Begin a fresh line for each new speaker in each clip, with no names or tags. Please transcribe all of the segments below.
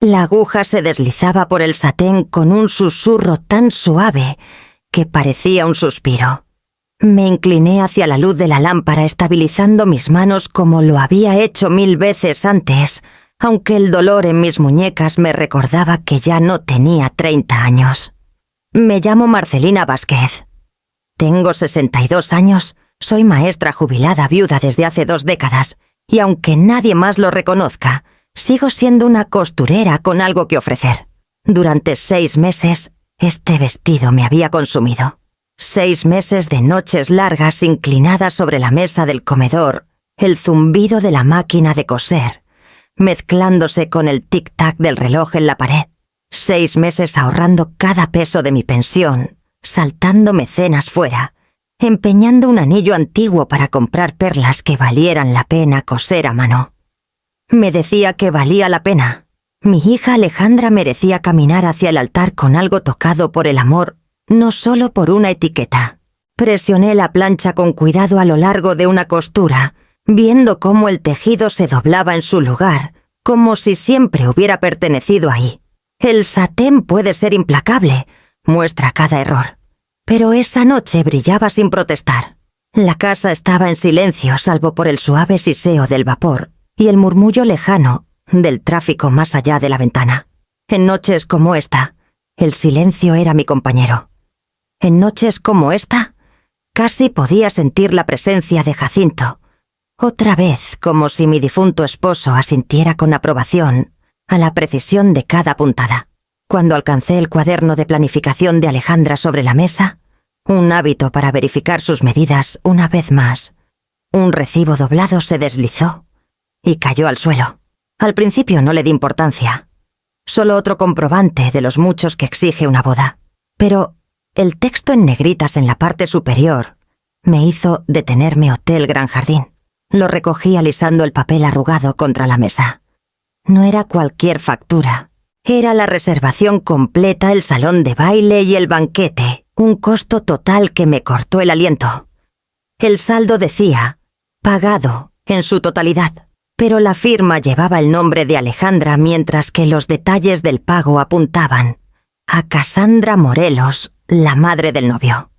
La aguja se deslizaba por el satén con un susurro tan suave que parecía un suspiro. Me incliné hacia la luz de la lámpara, estabilizando mis manos como lo había hecho 1000 veces antes, aunque el dolor en mis muñecas me recordaba que ya no tenía 30 años. Me llamo Marcelina Vázquez. Tengo 62 años, soy maestra jubilada viuda desde hace 2 décadas, y aunque nadie más lo reconozca, sigo siendo una costurera con algo que ofrecer. Durante 6 meses, este vestido me había consumido. 6 meses de noches largas inclinadas sobre la mesa del comedor, el zumbido de la máquina de coser, mezclándose con el tic-tac del reloj en la pared. 6 meses ahorrando cada peso de mi pensión, saltando mecenas fuera, empeñando un anillo antiguo para comprar perlas que valieran la pena coser a mano. Me decía que valía la pena. Mi hija Alejandra merecía caminar hacia el altar con algo tocado por el amor, no solo por una etiqueta. Presioné la plancha con cuidado a lo largo de una costura, viendo cómo el tejido se doblaba en su lugar, como si siempre hubiera pertenecido ahí. El satén puede ser implacable, muestra cada error. Pero esa noche brillaba sin protestar. La casa estaba en silencio, salvo por el suave siseo del vapor y el murmullo lejano del tráfico más allá de la ventana. En noches como esta, el silencio era mi compañero. En noches como esta, casi podía sentir la presencia de Jacinto, otra vez como si mi difunto esposo asintiera con aprobación a la precisión de cada puntada. Cuando alcancé el cuaderno de planificación de Alejandra sobre la mesa, un hábito para verificar sus medidas una vez más, un recibo doblado se deslizó y cayó al suelo. Al principio no le di importancia, solo otro comprobante de los muchos que exige una boda. Pero el texto en negritas en la parte superior me hizo detenerme Hotel Gran Jardín. Lo recogí alisando el papel arrugado contra la mesa. No era cualquier factura. Era la reservación completa, el salón de baile y el banquete, un costo total que me cortó el aliento. El saldo decía, pagado en su totalidad, pero la firma llevaba el nombre de Alejandra mientras que los detalles del pago apuntaban a Cassandra Morelos, la madre del novio.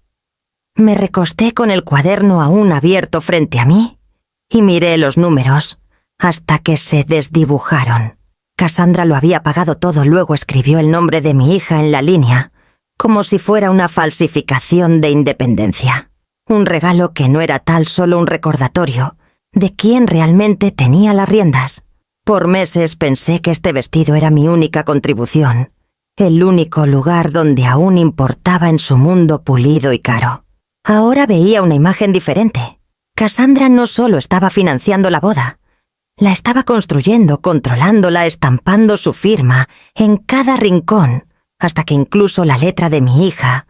Me recosté con el cuaderno aún abierto frente a mí y miré los números hasta que se desdibujaron. Cassandra lo había pagado todo, luego escribió el nombre de mi hija en la línea, como si fuera una falsificación de independencia. Un regalo que no era tal, solo un recordatorio de quién realmente tenía las riendas. Por meses pensé que este vestido era mi única contribución, el único lugar donde aún importaba en su mundo pulido y caro. Ahora veía una imagen diferente. Cassandra no solo estaba financiando la boda, la estaba construyendo, controlándola, estampando su firma en cada rincón, hasta que incluso la letra de mi hija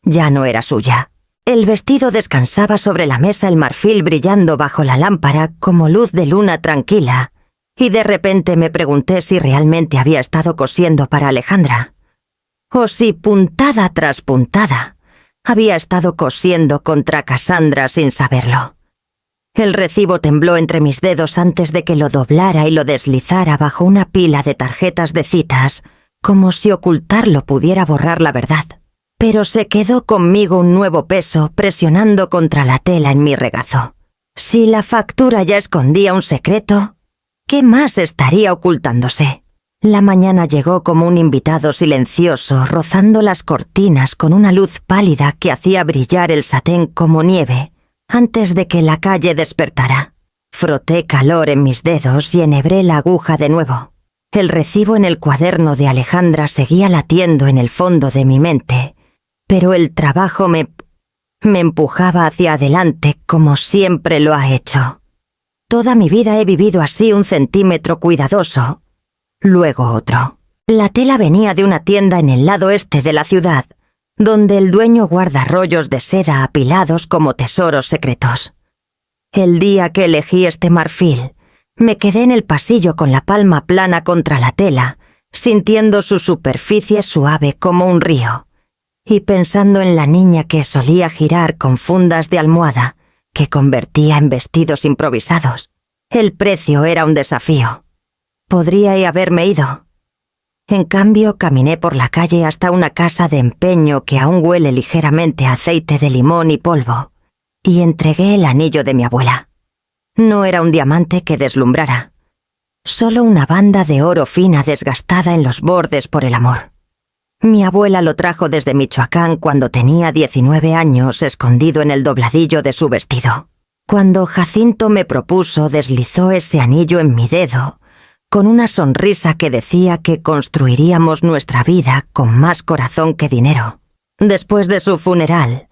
ya no era suya. El vestido descansaba sobre la mesa, el marfil brillando bajo la lámpara como luz de luna tranquila, y de repente me pregunté si realmente había estado cosiendo para Alejandra, o si puntada tras puntada había estado cosiendo contra Cassandra sin saberlo. El recibo tembló entre mis dedos antes de que lo doblara y lo deslizara bajo una pila de tarjetas de citas, como si ocultarlo pudiera borrar la verdad. Pero se quedó conmigo un nuevo peso presionando contra la tela en mi regazo. Si la factura ya escondía un secreto, ¿qué más estaría ocultándose? La mañana llegó como un invitado silencioso, rozando las cortinas con una luz pálida que hacía brillar el satén como nieve, antes de que la calle despertara. Froté calor en mis dedos y enhebré la aguja de nuevo. El recibo en el cuaderno de Alejandra seguía latiendo en el fondo de mi mente, pero el trabajo me empujaba hacia adelante como siempre lo ha hecho. Toda mi vida he vivido así, 1 centímetro cuidadoso, luego otro. La tela venía de una tienda en el lado este de la ciudad, donde el dueño guarda rollos de seda apilados como tesoros secretos. El día que elegí este marfil, me quedé en el pasillo con la palma plana contra la tela, sintiendo su superficie suave como un río, y pensando en la niña que solía girar con fundas de almohada que convertía en vestidos improvisados. El precio era un desafío. Podría haberme ido, En cambio, caminé por la calle hasta una casa de empeño que aún huele ligeramente a aceite de limón y polvo, y entregué el anillo de mi abuela. No era un diamante que deslumbrara, solo una banda de oro fina desgastada en los bordes por el amor. Mi abuela lo trajo desde Michoacán cuando tenía 19 años, escondido en el dobladillo de su vestido. Cuando Jacinto me propuso, deslizó ese anillo en mi dedo, con una sonrisa que decía que construiríamos nuestra vida con más corazón que dinero. Después de su funeral,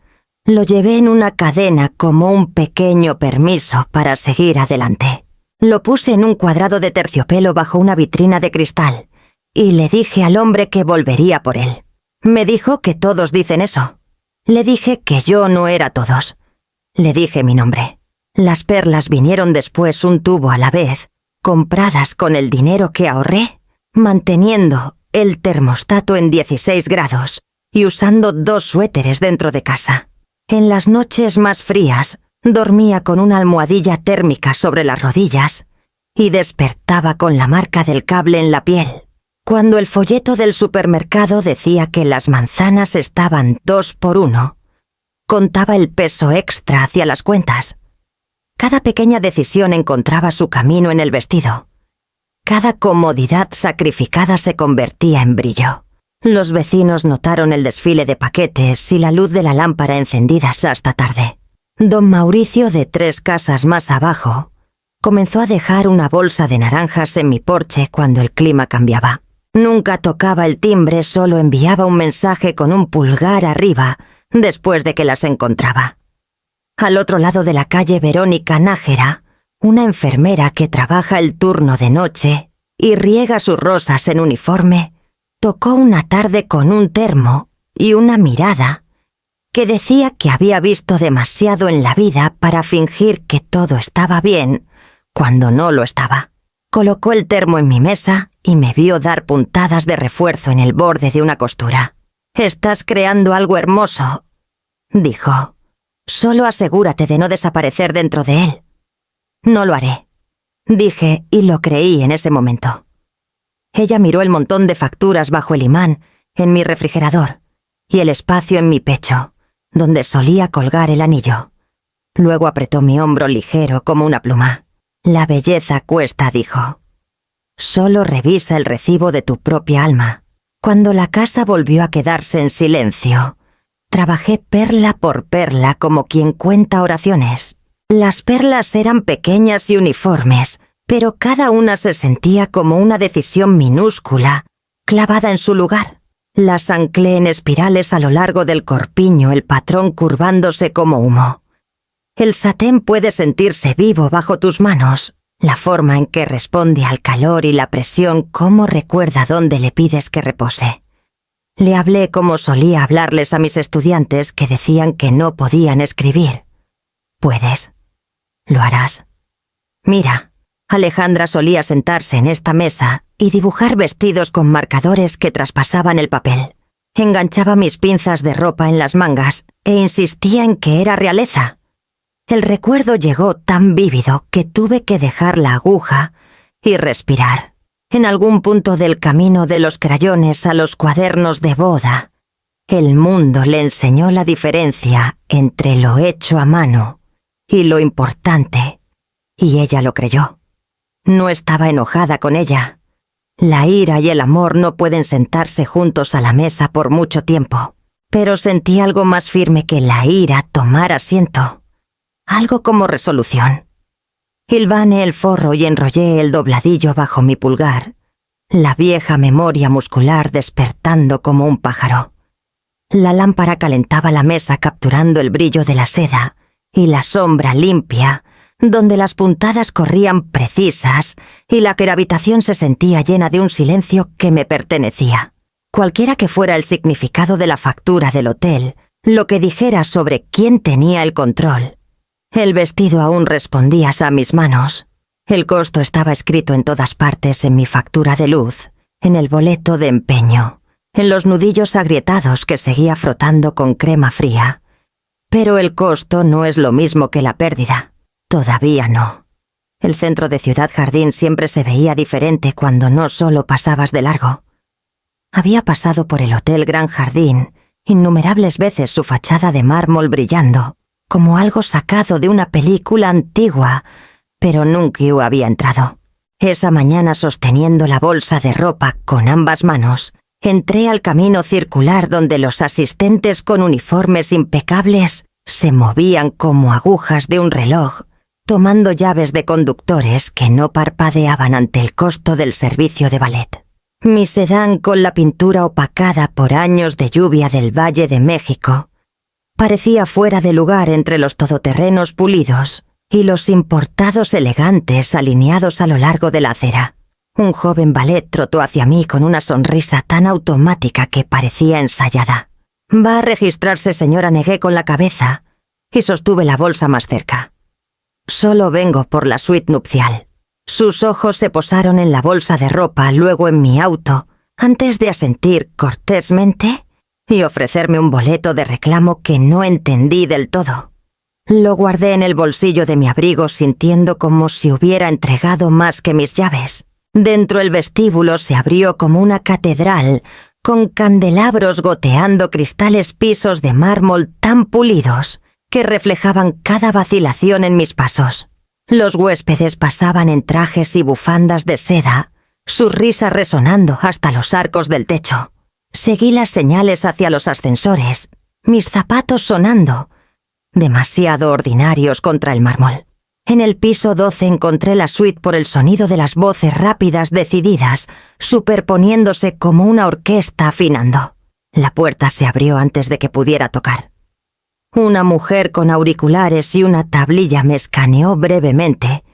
lo llevé en una cadena como un pequeño permiso para seguir adelante. Lo puse en un cuadrado de terciopelo bajo una vitrina de cristal y le dije al hombre que volvería por él. Me dijo que todos dicen eso. Le dije que yo no era todos. Le dije mi nombre. Las perlas vinieron después un tubo a la vez, compradas con el dinero que ahorré, manteniendo el termostato en 16 grados y usando 2 suéteres dentro de casa. En las noches más frías, dormía con una almohadilla térmica sobre las rodillas y despertaba con la marca del cable en la piel. Cuando el folleto del supermercado decía que las manzanas estaban 2 por 1, contaba el peso extra hacia las cuentas. Cada pequeña decisión encontraba su camino en el vestido. Cada comodidad sacrificada se convertía en brillo. Los vecinos notaron el desfile de paquetes y la luz de la lámpara encendidas hasta tarde. Don Mauricio, de 3 casas más abajo, comenzó a dejar una bolsa de naranjas en mi porche cuando el clima cambiaba. Nunca tocaba el timbre, solo enviaba un mensaje con un pulgar arriba después de que las encontraba. Al otro lado de la calle, Verónica Nájera, una enfermera que trabaja el turno de noche y riega sus rosas en uniforme, tocó una tarde con un termo y una mirada que decía que había visto demasiado en la vida para fingir que todo estaba bien cuando no lo estaba. Colocó el termo en mi mesa y me vio dar puntadas de refuerzo en el borde de una costura. «Estás creando algo hermoso», dijo. «Solo asegúrate de no desaparecer dentro de él». «No lo haré», dije, y lo creí en ese momento. Ella miró el montón de facturas bajo el imán en mi refrigerador y el espacio en mi pecho, donde solía colgar el anillo. Luego apretó mi hombro ligero como una pluma. «La belleza cuesta», dijo. «Solo revisa el recibo de tu propia alma». Cuando la casa volvió a quedarse en silencio, trabajé perla por perla como quien cuenta oraciones. Las perlas eran pequeñas y uniformes, pero cada una se sentía como una decisión minúscula, clavada en su lugar. Las anclé en espirales a lo largo del corpiño, el patrón curvándose como humo. El satén puede sentirse vivo bajo tus manos. La forma en que responde al calor y la presión, cómo recuerda dónde le pides que repose. Le hablé como solía hablarles a mis estudiantes que decían que no podían escribir. «Puedes. Lo harás. Mira». Alejandra solía sentarse en esta mesa y dibujar vestidos con marcadores que traspasaban el papel. Enganchaba mis pinzas de ropa en las mangas e insistía en que era realeza. El recuerdo llegó tan vívido que tuve que dejar la aguja y respirar. En algún punto del camino de los crayones a los cuadernos de boda, el mundo le enseñó la diferencia entre lo hecho a mano y lo importante, y ella lo creyó. No estaba enojada con ella. La ira y el amor no pueden sentarse juntos a la mesa por mucho tiempo, pero sentí algo más firme que la ira tomar asiento. Algo como resolución. Hilvané el forro y enrollé el dobladillo bajo mi pulgar, la vieja memoria muscular despertando como un pájaro. La lámpara calentaba la mesa capturando el brillo de la seda y la sombra limpia, donde las puntadas corrían precisas y la gravitación se sentía llena de un silencio que me pertenecía. Cualquiera que fuera el significado de la factura del hotel, lo que dijera sobre quién tenía el control, el vestido aún respondía a mis manos. El costo estaba escrito en todas partes en mi factura de luz, en el boleto de empeño, en los nudillos agrietados que seguía frotando con crema fría. Pero el costo no es lo mismo que la pérdida. Todavía no. El centro de Ciudad Jardín siempre se veía diferente cuando no solo pasabas de largo. Había pasado por el Hotel Gran Jardín innumerables veces, su fachada de mármol brillando, como algo sacado de una película antigua, pero nunca había entrado. Esa mañana, sosteniendo la bolsa de ropa con ambas manos, entré al camino circular donde los asistentes con uniformes impecables se movían como agujas de un reloj, tomando llaves de conductores que no parpadeaban ante el costo del servicio de ballet. Mi sedán, con la pintura opacada por años de lluvia del Valle de México, parecía fuera de lugar entre los todoterrenos pulidos y los importados elegantes alineados a lo largo de la acera. Un joven valet trotó hacia mí con una sonrisa tan automática que parecía ensayada. «Va a registrarse, señora», negué con la cabeza y sostuve la bolsa más cerca. «Solo vengo por la suite nupcial». Sus ojos se posaron en la bolsa de ropa, luego en mi auto, antes de asentir cortésmente y ofrecerme un boleto de reclamo que no entendí del todo. Lo guardé en el bolsillo de mi abrigo, sintiendo como si hubiera entregado más que mis llaves. Dentro el vestíbulo se abrió como una catedral, con candelabros goteando cristales pisos de mármol tan pulidos que reflejaban cada vacilación en mis pasos. Los huéspedes pasaban en trajes y bufandas de seda, sus risas resonando hasta los arcos del techo. Seguí las señales hacia los ascensores, mis zapatos sonando, demasiado ordinarios contra el mármol. En el piso 12 encontré la suite por el sonido de las voces rápidas, decididas, superponiéndose como una orquesta afinando. La puerta se abrió antes de que pudiera tocar. Una mujer con auriculares y una tablilla me escaneó brevemente.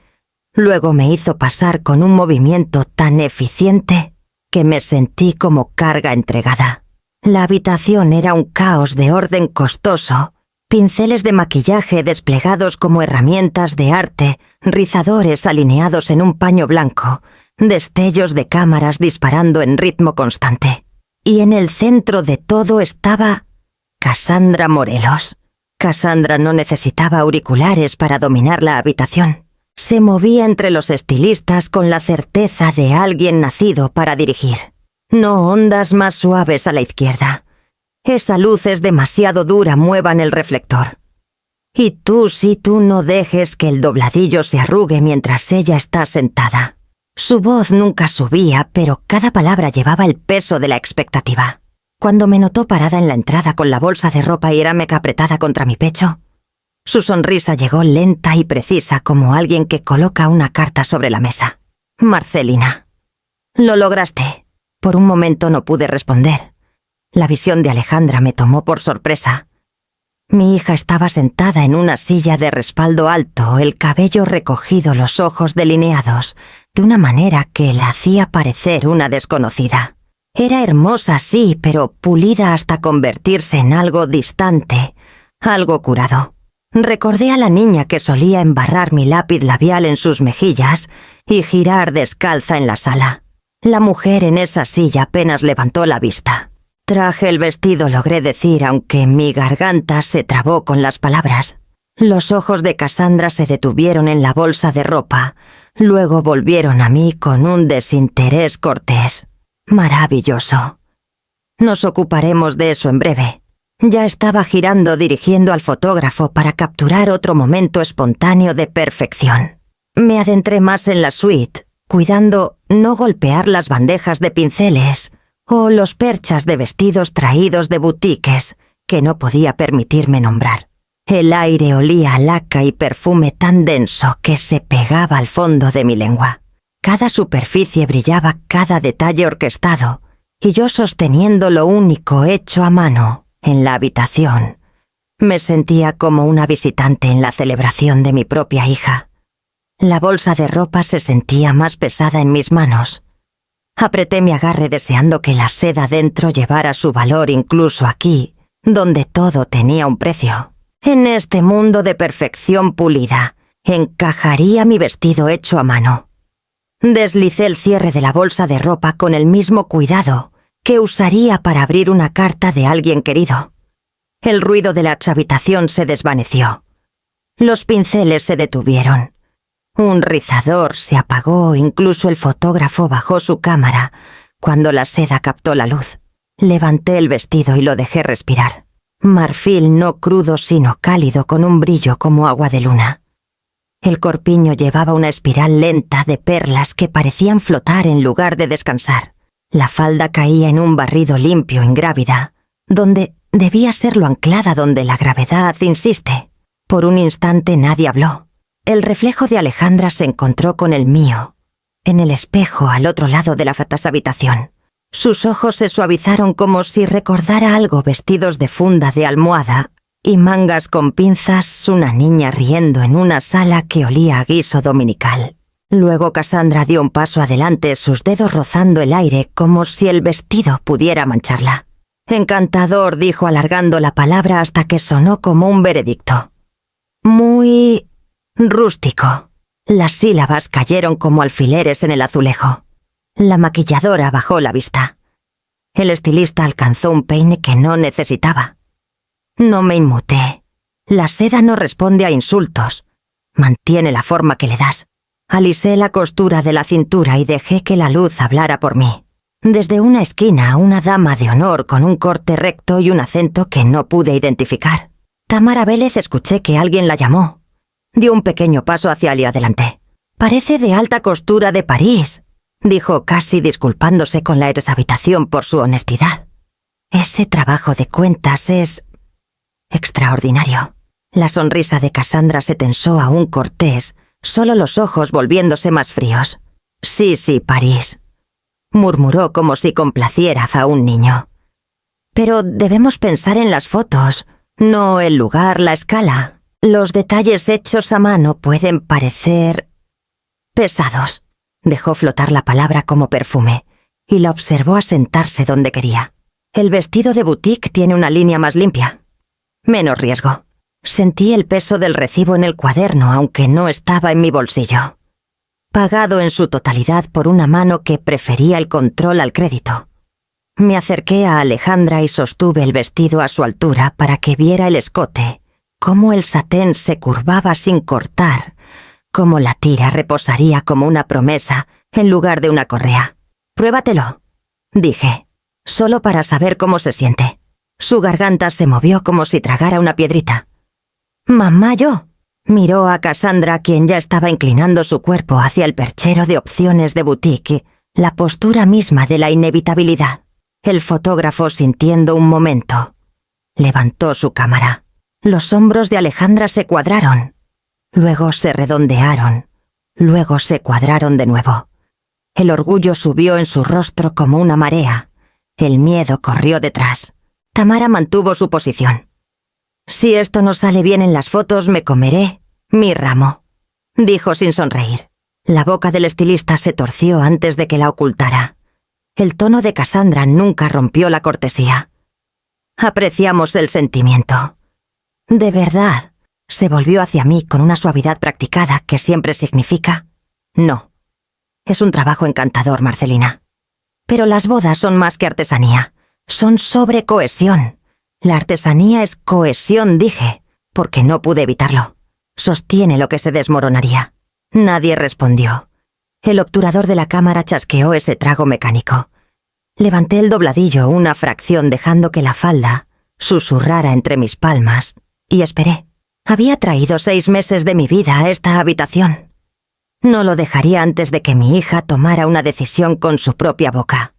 Luego me hizo pasar con un movimiento tan eficiente que me sentí como carga entregada. La habitación era un caos de orden costoso, pinceles de maquillaje desplegados como herramientas de arte, rizadores alineados en un paño blanco, destellos de cámaras disparando en ritmo constante. Y en el centro de todo estaba Cassandra Morelos. Cassandra no necesitaba auriculares para dominar la habitación. Se movía entre los estilistas con la certeza de alguien nacido para dirigir. No ondas más suaves a la izquierda. Esa luz es demasiado dura, muevan el reflector. Y tú no dejes que el dobladillo se arrugue mientras ella está sentada. Su voz nunca subía, pero cada palabra llevaba el peso de la expectativa. Cuando me notó parada en la entrada con la bolsa de ropa hierámeca apretada contra mi pecho, su sonrisa llegó lenta y precisa como alguien que coloca una carta sobre la mesa. «Marcelina, lo lograste». Por un momento no pude responder. La visión de Alejandra me tomó por sorpresa. Mi hija estaba sentada en una silla de respaldo alto, el cabello recogido, los ojos delineados, de una manera que la hacía parecer una desconocida. Era hermosa, sí, pero pulida hasta convertirse en algo distante, algo curado. Recordé a la niña que solía embarrar mi lápiz labial en sus mejillas y girar descalza en la sala. La mujer en esa silla apenas levantó la vista. «Traje el vestido», logré decir, aunque mi garganta se trabó con las palabras. Los ojos de Cassandra se detuvieron en la bolsa de ropa, luego volvieron a mí con un desinterés cortés. «Maravilloso. Nos ocuparemos de eso en breve». Ya estaba girando, dirigiendo al fotógrafo para capturar otro momento espontáneo de perfección. Me adentré más en la suite, cuidando no golpear las bandejas de pinceles o los perchas de vestidos traídos de boutiques que no podía permitirme nombrar. El aire olía a laca y perfume tan denso que se pegaba al fondo de mi lengua. Cada superficie brillaba, cada detalle orquestado, y yo sosteniendo lo único hecho a mano en la habitación. Me sentía como una visitante en la celebración de mi propia hija. La bolsa de ropa se sentía más pesada en mis manos. Apreté mi agarre deseando que la seda dentro llevara su valor incluso aquí, donde todo tenía un precio. En este mundo de perfección pulida, encajaría mi vestido hecho a mano. Deslicé el cierre de la bolsa de ropa con el mismo cuidado que usaría para abrir una carta de alguien querido. El ruido de la habitación se desvaneció. Los pinceles se detuvieron. Un rizador se apagó, incluso el fotógrafo bajó su cámara, cuando la seda captó la luz. Levanté el vestido y lo dejé respirar. Marfil no crudo sino cálido con un brillo como agua de luna. El corpiño llevaba una espiral lenta de perlas que parecían flotar en lugar de descansar. La falda caía en un barrido limpio, ingrávida, donde debía serlo anclada donde la gravedad insiste. Por un instante nadie habló. El reflejo de Alejandra se encontró con el mío, en el espejo al otro lado de la fatosa habitación. Sus ojos se suavizaron como si recordara algo vestidos de funda de almohada y mangas con pinzas, una niña riendo en una sala que olía a guiso dominical. Luego Cassandra dio un paso adelante, sus dedos rozando el aire como si el vestido pudiera mancharla. Encantador, dijo alargando la palabra hasta que sonó como un veredicto. Muy rústico. Las sílabas cayeron como alfileres en el azulejo. La maquilladora bajó la vista. El estilista alcanzó un peine que no necesitaba. No me inmuté. La seda no responde a insultos. Mantiene la forma que le das. Alisé la costura de la cintura y dejé que la luz hablara por mí. Desde una esquina, una dama de honor con un corte recto y un acento que no pude identificar. Tamara Vélez, escuché que alguien la llamó. Dio un pequeño paso hacia el adelante. «Parece de alta costura de París», dijo casi disculpándose con la exhabitación por su honestidad. «Ese trabajo de cuentas es extraordinario». La sonrisa de Cassandra se tensó aún cortés, solo los ojos volviéndose más fríos. «Sí, París», murmuró como si complaciera a un niño. «Pero debemos pensar en las fotos, no el lugar, la escala. Los detalles hechos a mano pueden parecer pesados». Dejó flotar la palabra como perfume y la observó asentarse donde quería. «El vestido de boutique tiene una línea más limpia. Menos riesgo». Sentí el peso del recibo en el cuaderno, aunque no estaba en mi bolsillo. Pagado en su totalidad por una mano que prefería el control al crédito. Me acerqué a Alejandra y sostuve el vestido a su altura para que viera el escote, cómo el satén se curvaba sin cortar, cómo la tira reposaría como una promesa en lugar de una correa. «Pruébatelo», dije, solo para saber cómo se siente. Su garganta se movió como si tragara una piedrita. «Mamá, yo». Miró a Cassandra, quien ya estaba inclinando su cuerpo hacia el perchero de opciones de boutique, la postura misma de la inevitabilidad. El fotógrafo, sintiendo un momento, levantó su cámara. Los hombros de Alejandra se cuadraron, luego se redondearon, luego se cuadraron de nuevo. El orgullo subió en su rostro como una marea. El miedo corrió detrás. Tamara mantuvo su posición. «Si esto no sale bien en las fotos, me comeré mi ramo», dijo sin sonreír. La boca del estilista se torció antes de que la ocultara. El tono de Cassandra nunca rompió la cortesía. «Apreciamos el sentimiento». «¿De verdad?» Se volvió hacia mí con una suavidad practicada que siempre significa «no». «Es un trabajo encantador, Marcelina. Pero las bodas son más que artesanía. Son sobre cohesión. La artesanía es cohesión, dije, porque no pude evitarlo. Sostiene lo que se desmoronaría». Nadie respondió. El obturador de la cámara chasqueó ese trago mecánico. Levanté el dobladillo una fracción dejando que la falda susurrara entre mis palmas y esperé. Había traído 6 meses de mi vida a esta habitación. No lo dejaría antes de que mi hija tomara una decisión con su propia boca.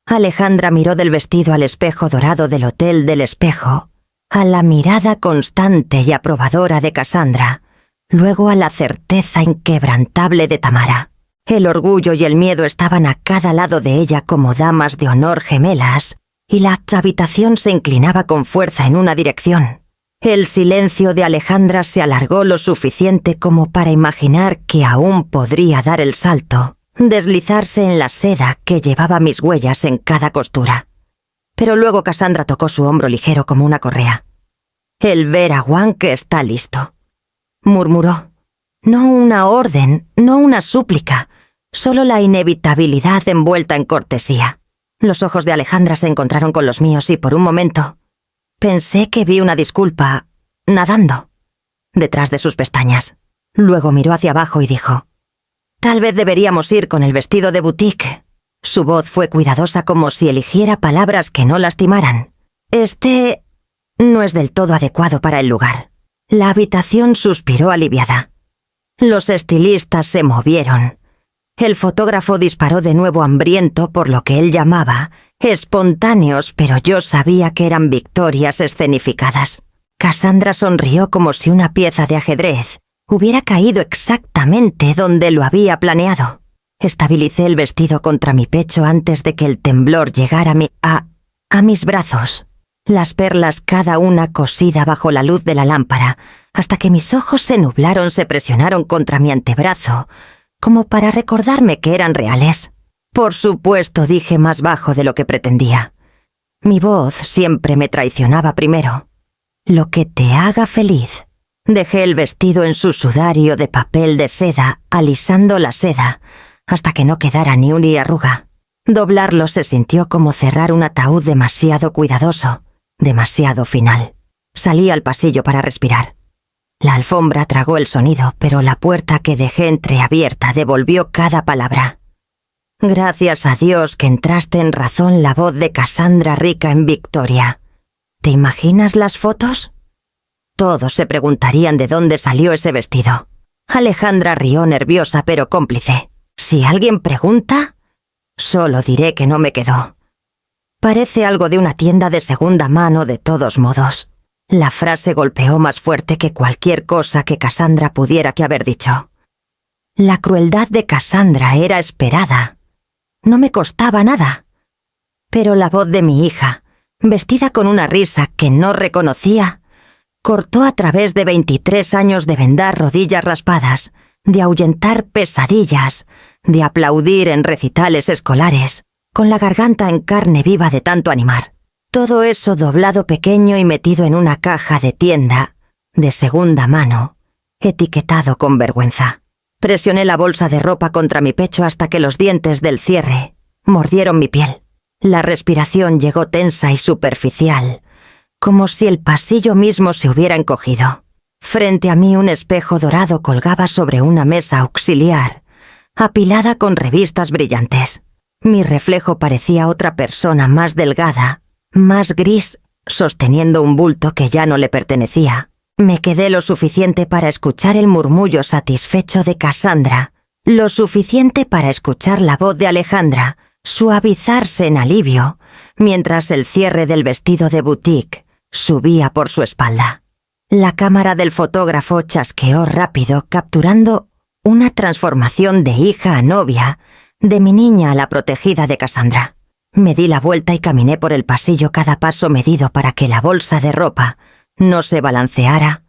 Alejandra miró del vestido al espejo dorado del Hotel del Espejo, a la mirada constante y aprobadora de Cassandra, luego a la certeza inquebrantable de Tamara. El orgullo y el miedo estaban a cada lado de ella como damas de honor gemelas, y la habitación se inclinaba con fuerza en una dirección. El silencio de Alejandra se alargó lo suficiente como para imaginar que aún podría dar el salto, deslizarse en la seda que llevaba mis huellas en cada costura. Pero luego Cassandra tocó su hombro ligero como una correa. «El veraguán que está listo», murmuró. No una orden, no una súplica, solo la inevitabilidad envuelta en cortesía. Los ojos de Alejandra se encontraron con los míos y por un momento pensé que vi una disculpa nadando detrás de sus pestañas. Luego miró hacia abajo y dijo: «Tal vez deberíamos ir con el vestido de boutique». Su voz fue cuidadosa como si eligiera palabras que no lastimaran. «Este no es del todo adecuado para el lugar». La habitación suspiró aliviada. Los estilistas se movieron. El fotógrafo disparó de nuevo hambriento por lo que él llamaba espontáneos, pero yo sabía que eran victorias escenificadas. Cassandra sonrió como si una pieza de ajedrez hubiera caído exactamente donde lo había planeado. Estabilicé el vestido contra mi pecho antes de que el temblor llegara a mis brazos. Las perlas cada una cosida bajo la luz de la lámpara, hasta que mis ojos se nublaron, se presionaron contra mi antebrazo, como para recordarme que eran reales. Por supuesto, dije más bajo de lo que pretendía. Mi voz siempre me traicionaba primero. Lo que te haga feliz. Dejé el vestido en su sudario de papel de seda, alisando la seda, hasta que no quedara ni una arruga. Doblarlo se sintió como cerrar un ataúd demasiado cuidadoso, demasiado final. Salí al pasillo para respirar. La alfombra tragó el sonido, pero la puerta que dejé entreabierta devolvió cada palabra. Gracias a Dios que entraste en razón, la voz de Cassandra rica en victoria. ¿Te imaginas las fotos? Todos se preguntarían de dónde salió ese vestido. Alejandra rió nerviosa pero cómplice. Si alguien pregunta, solo diré que no me quedó. Parece algo de una tienda de segunda mano de todos modos. La frase golpeó más fuerte que cualquier cosa que Cassandra pudiera que haber dicho. La crueldad de Cassandra era esperada. No me costaba nada. Pero la voz de mi hija, vestida con una risa que no reconocía, cortó a través de 23 años de vendar rodillas raspadas, de ahuyentar pesadillas, de aplaudir en recitales escolares, con la garganta en carne viva de tanto animar. Todo eso doblado pequeño y metido en una caja de tienda, de segunda mano, etiquetado con vergüenza. Presioné la bolsa de ropa contra mi pecho hasta que los dientes del cierre mordieron mi piel. La respiración llegó tensa y superficial, como si el pasillo mismo se hubiera encogido. Frente a mí un espejo dorado colgaba sobre una mesa auxiliar, apilada con revistas brillantes. Mi reflejo parecía otra persona más delgada, más gris, sosteniendo un bulto que ya no le pertenecía. Me quedé lo suficiente para escuchar el murmullo satisfecho de Cassandra, lo suficiente para escuchar la voz de Alejandra suavizarse en alivio, mientras el cierre del vestido de boutique subía por su espalda. La cámara del fotógrafo chasqueó rápido, capturando una transformación de hija a novia, de mi niña a la protegida de Cassandra. Me di la vuelta y caminé por el pasillo, cada paso medido para que la bolsa de ropa no se balanceara,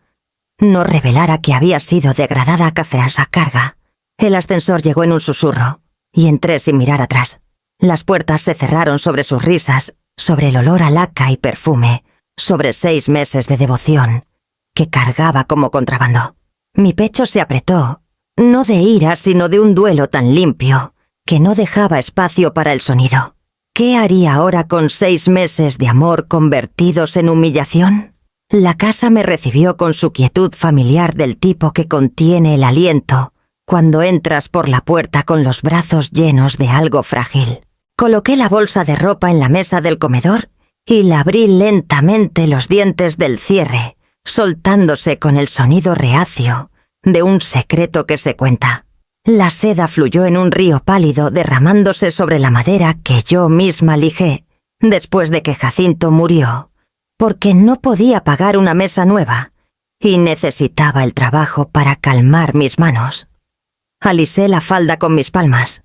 no revelara que había sido degradada a caferasa carga. El ascensor llegó en un susurro y entré sin mirar atrás. Las puertas se cerraron sobre sus risas, sobre el olor a laca y perfume, sobre 6 meses de devoción que cargaba como contrabando. Mi pecho se apretó, no de ira sino de un duelo tan limpio que no dejaba espacio para el sonido. ¿Qué haría ahora con 6 meses de amor convertidos en humillación? La casa me recibió con su quietud familiar del tipo que contiene el aliento cuando entras por la puerta con los brazos llenos de algo frágil. Coloqué la bolsa de ropa en la mesa del comedor y la abrí lentamente, los dientes del cierre, soltándose con el sonido reacio de un secreto que se cuenta. La seda fluyó en un río pálido, derramándose sobre la madera que yo misma lijé después de que Jacinto murió, porque no podía pagar una mesa nueva y necesitaba el trabajo para calmar mis manos. Alisé la falda con mis palmas.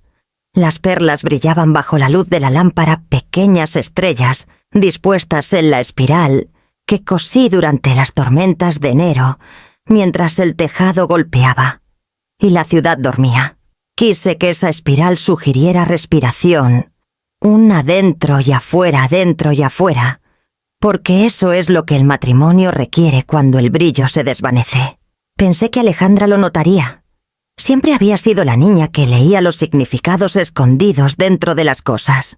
Las perlas brillaban bajo la luz de la lámpara, pequeñas estrellas dispuestas en la espiral que cosí durante las tormentas de enero, mientras el tejado golpeaba y la ciudad dormía. Quise que esa espiral sugiriera respiración, un adentro y afuera, adentro y afuera, porque eso es lo que el matrimonio requiere cuando el brillo se desvanece. Pensé que Alejandra lo notaría. Siempre había sido la niña que leía los significados escondidos dentro de las cosas.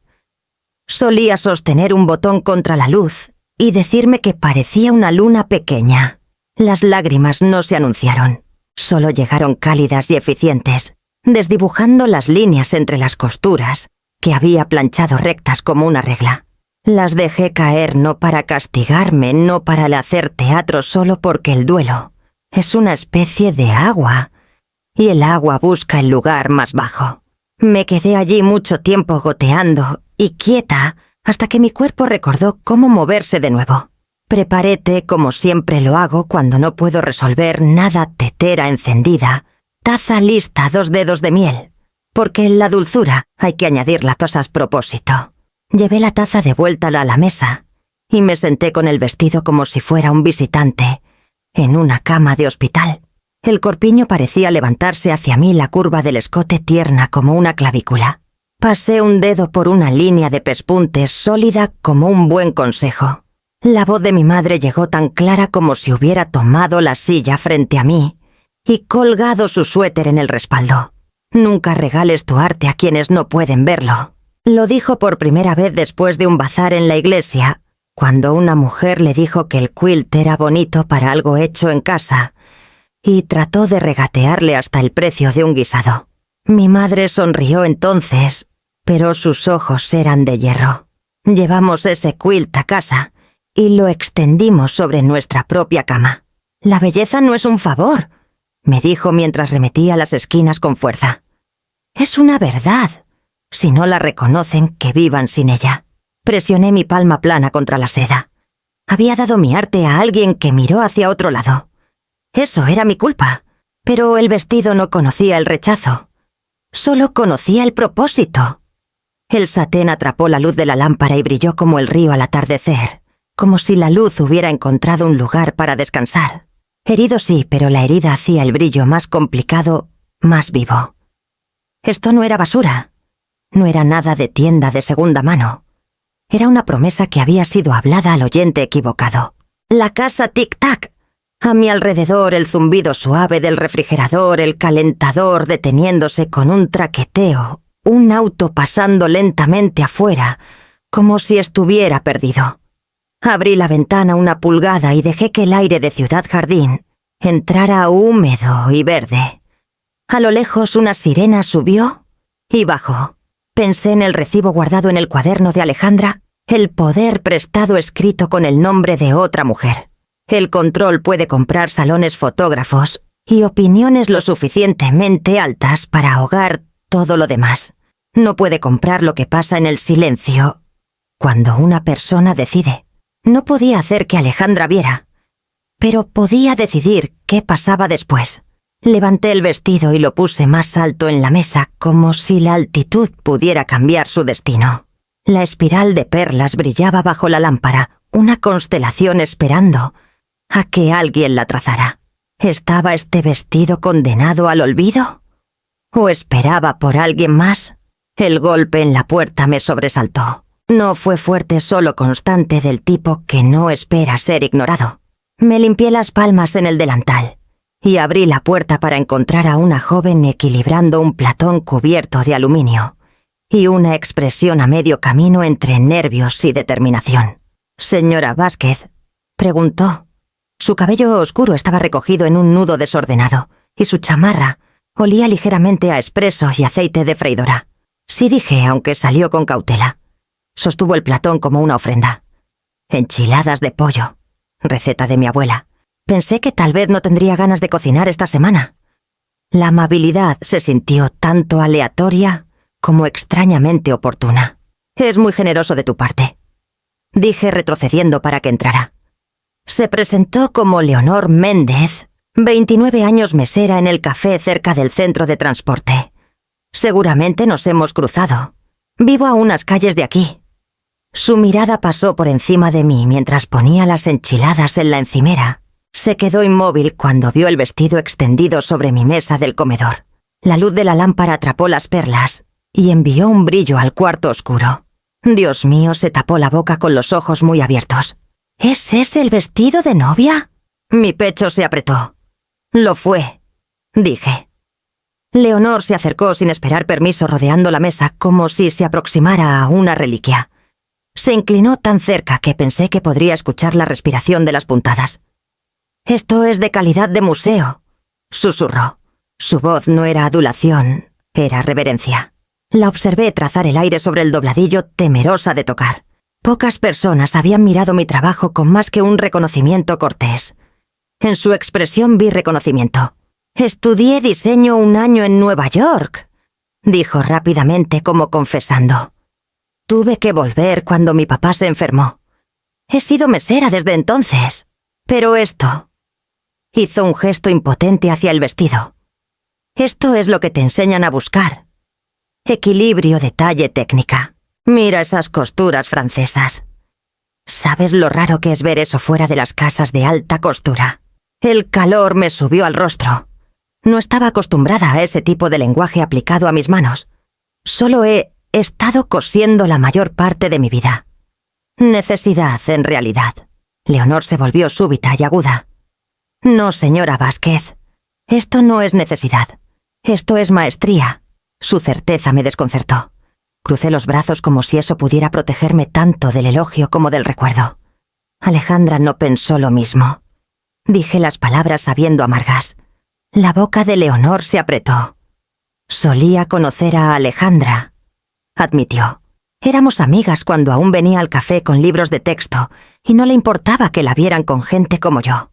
Solía sostener un botón contra la luz y decirme que parecía una luna pequeña. Las lágrimas no se anunciaron. Solo llegaron cálidas y eficientes, desdibujando las líneas entre las costuras que había planchado rectas como una regla. Las dejé caer no para castigarme, no para hacer teatro, solo porque el duelo es una especie de agua, y el agua busca el lugar más bajo. Me quedé allí mucho tiempo goteando y quieta hasta que mi cuerpo recordó cómo moverse de nuevo. Preparé té como siempre lo hago cuando no puedo resolver nada, tetera encendida, taza lista, 2 dedos de miel, porque en la dulzura hay que añadir las cosas a propósito. Llevé la taza de vuelta a la mesa y me senté con el vestido como si fuera un visitante, en una cama de hospital. El corpiño parecía levantarse hacia mí, la curva del escote tierna como una clavícula. Pasé un dedo por una línea de pespuntes sólida como un buen consejo. La voz de mi madre llegó tan clara como si hubiera tomado la silla frente a mí y colgado su suéter en el respaldo. Nunca regales tu arte a quienes no pueden verlo. Lo dijo por primera vez después de un bazar en la iglesia, cuando una mujer le dijo que el quilt era bonito para algo hecho en casa, y trató de regatearle hasta el precio de un guisado. Mi madre sonrió entonces, pero sus ojos eran de hierro. Llevamos ese quilt a casa y lo extendimos sobre nuestra propia cama. «La belleza no es un favor», me dijo mientras remetía las esquinas con fuerza. «Es una verdad. Si no la reconocen, que vivan sin ella». Presioné mi palma plana contra la seda. Había dado mi arte a alguien que miró hacia otro lado. Eso era mi culpa, pero el vestido no conocía el rechazo. Solo conocía el propósito. El satén atrapó la luz de la lámpara y brilló como el río al atardecer, como si la luz hubiera encontrado un lugar para descansar. Herido sí, pero la herida hacía el brillo más complicado, más vivo. Esto no era basura. No era nada de tienda de segunda mano. Era una promesa que había sido hablada al oyente equivocado. La casa tic-tac. A mi alrededor el zumbido suave del refrigerador, el calentador deteniéndose con un traqueteo, un auto pasando lentamente afuera, como si estuviera perdido. Abrí la ventana 1 pulgada y dejé que el aire de Ciudad Jardín entrara húmedo y verde. A lo lejos una sirena subió y bajó. Pensé en el recibo guardado en el cuaderno de Alejandra, el poder prestado escrito con el nombre de otra mujer. El control puede comprar salones fotógrafos y opiniones lo suficientemente altas para ahogar todo lo demás. No puede comprar lo que pasa en el silencio cuando una persona decide. No podía hacer que Alejandra viera, pero podía decidir qué pasaba después. Levanté el vestido y lo puse más alto en la mesa, como si la altitud pudiera cambiar su destino. La espiral de perlas brillaba bajo la lámpara, una constelación esperando a que alguien la trazara. ¿Estaba este vestido condenado al olvido? ¿O esperaba por alguien más? El golpe en la puerta me sobresaltó. No fue fuerte, solo constante, del tipo que no espera ser ignorado. Me limpié las palmas en el delantal y abrí la puerta para encontrar a una joven equilibrando un platón cubierto de aluminio y una expresión a medio camino entre nervios y determinación. «¿Señora Vázquez?», preguntó. Su cabello oscuro estaba recogido en un nudo desordenado y su chamarra olía ligeramente a espresso y aceite de freidora. Sí, dije, aunque salió con cautela. Sostuvo el platón como una ofrenda. «Enchiladas de pollo», receta de mi abuela. Pensé que tal vez no tendría ganas de cocinar esta semana. La amabilidad se sintió tanto aleatoria como extrañamente oportuna. «Es muy generoso de tu parte», dije retrocediendo para que entrara. Se presentó como Leonor Méndez, 29 años, mesera en el café cerca del centro de transporte. Seguramente nos hemos cruzado. Vivo a unas calles de aquí. Su mirada pasó por encima de mí mientras ponía las enchiladas en la encimera. Se quedó inmóvil cuando vio el vestido extendido sobre mi mesa del comedor. La luz de la lámpara atrapó las perlas y envió un brillo al cuarto oscuro. Dios mío, se tapó la boca con los ojos muy abiertos. ¿Es ese el vestido de novia? Mi pecho se apretó. Lo fue, dije. Leonor se acercó sin esperar permiso, rodeando la mesa como si se aproximara a una reliquia. Se inclinó tan cerca que pensé que podría escuchar la respiración de las puntadas. «Esto es de calidad de museo», susurró. Su voz no era adulación, era reverencia. La observé trazar el aire sobre el dobladillo, temerosa de tocar. Pocas personas habían mirado mi trabajo con más que un reconocimiento cortés. En su expresión vi reconocimiento. «Estudié diseño 1 año en Nueva York», dijo rápidamente como confesando. «Tuve que volver cuando mi papá se enfermó. He sido mesera desde entonces. Pero esto...» Hizo un gesto impotente hacia el vestido. «Esto es lo que te enseñan a buscar. Equilibrio, detalle, técnica. Mira esas costuras francesas. ¿Sabes lo raro que es ver eso fuera de las casas de alta costura?» El calor me subió al rostro. No estaba acostumbrada a ese tipo de lenguaje aplicado a mis manos. Solo he estado cosiendo la mayor parte de mi vida. Necesidad, en realidad. Leonor se volvió súbita y aguda. «No, señora Vázquez. Esto no es necesidad. Esto es maestría». Su certeza me desconcertó. Crucé los brazos como si eso pudiera protegerme tanto del elogio como del recuerdo. Alejandra no pensó lo mismo. Dije las palabras sabiendo amargas. La boca de Leonor se apretó. «Solía conocer a Alejandra», admitió. «Éramos amigas cuando aún venía al café con libros de texto y no le importaba que la vieran con gente como yo.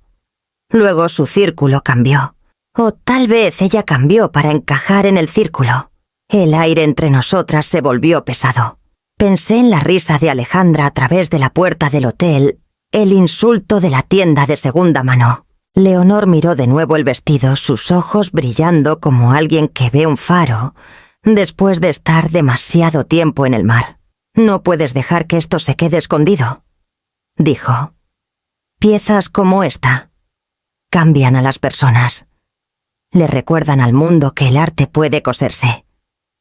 Luego su círculo cambió. O tal vez ella cambió para encajar en el círculo. El aire entre nosotras se volvió pesado. Pensé en la risa de Alejandra a través de la puerta del hotel, el insulto de la tienda de segunda mano». Leonor miró de nuevo el vestido, sus ojos brillando como alguien que ve un faro después de estar demasiado tiempo en el mar. «No puedes dejar que esto se quede escondido», dijo. «Piezas como esta cambian a las personas. Le recuerdan al mundo que el arte puede coserse.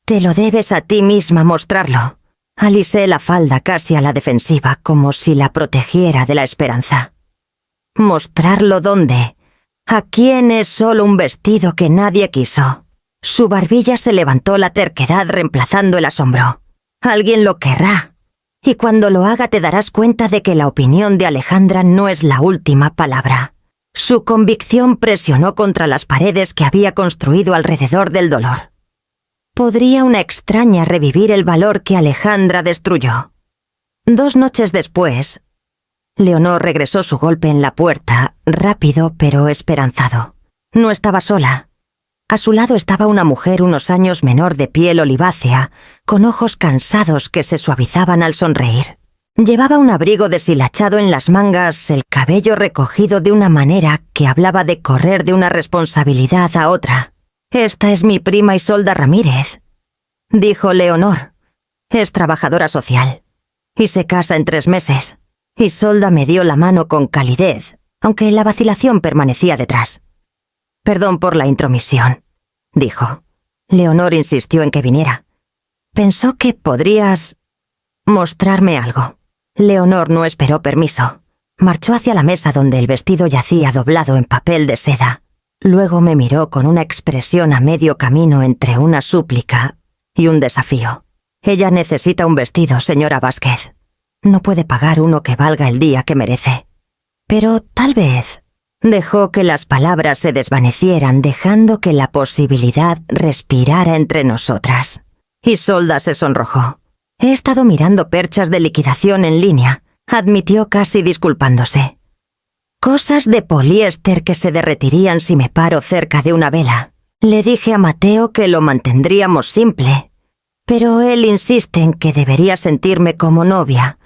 Te lo debes a ti misma mostrarlo». Alisé la falda casi a la defensiva, como si la protegiera de la esperanza. ¿Mostrarlo dónde? ¿A quién es solo un vestido que nadie quiso? Su barbilla se levantó la terquedad reemplazando el asombro. «Alguien lo querrá. Y cuando lo haga te darás cuenta de que la opinión de Alejandra no es la última palabra». Su convicción presionó contra las paredes que había construido alrededor del dolor. ¿Podría una extraña revivir el valor que Alejandra destruyó? 2 noches después, Leonor regresó su golpe en la puerta, rápido pero esperanzado. No estaba sola. A su lado estaba una mujer unos años menor, de piel olivácea, con ojos cansados que se suavizaban al sonreír. Llevaba un abrigo deshilachado en las mangas, el cabello recogido de una manera que hablaba de correr de una responsabilidad a otra. «Esta es mi prima Isolda Ramírez», dijo Leonor. «Es trabajadora social y se casa en 3 meses». Isolda me dio la mano con calidez, aunque la vacilación permanecía detrás. «Perdón por la intromisión», dijo. Leonor insistió en que viniera. «Pensó que podrías mostrarme algo». Leonor no esperó permiso. Marchó hacia la mesa donde el vestido yacía doblado en papel de seda. Luego me miró con una expresión a medio camino entre una súplica y un desafío. «Ella necesita un vestido, señora Vázquez. No puede pagar uno que valga el día que merece». «Pero tal vez...» Dejó que las palabras se desvanecieran, dejando que la posibilidad respirara entre nosotras. Isolda se sonrojó. «He estado mirando perchas de liquidación en línea», admitió casi disculpándose. «Cosas de poliéster que se derretirían si me paro cerca de una vela. Le dije a Mateo que lo mantendríamos simple, pero él insiste en que debería sentirme como novia,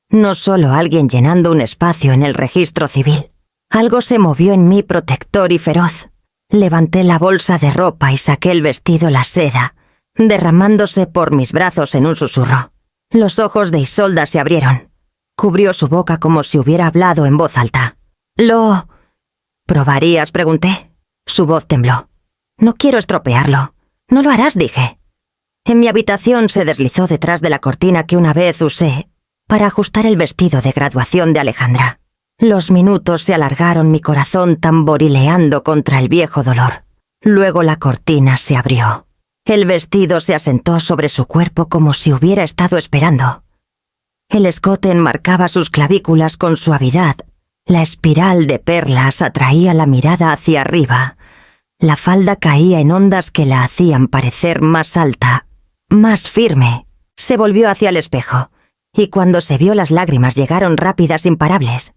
no solo alguien llenando un espacio en el registro civil». Algo se movió en mí protector y feroz. Levanté la bolsa de ropa y saqué el vestido, la seda, derramándose por mis brazos en un susurro. Los ojos de Isolda se abrieron. Cubrió su boca como si hubiera hablado en voz alta. «¿Lo probarías?», pregunté. Su voz tembló. «No quiero estropearlo». «No lo harás», dije. En mi habitación se deslizó detrás de la cortina que una vez usé para ajustar el vestido de graduación de Alejandra. Los minutos se alargaron, mi corazón tamborileando contra el viejo dolor. Luego la cortina se abrió. El vestido se asentó sobre su cuerpo como si hubiera estado esperando. El escote enmarcaba sus clavículas con suavidad. La espiral de perlas atraía la mirada hacia arriba. La falda caía en ondas que la hacían parecer más alta más firme. Se volvió hacia el espejo, y cuando se vio las lágrimas llegaron rápidas, imparables.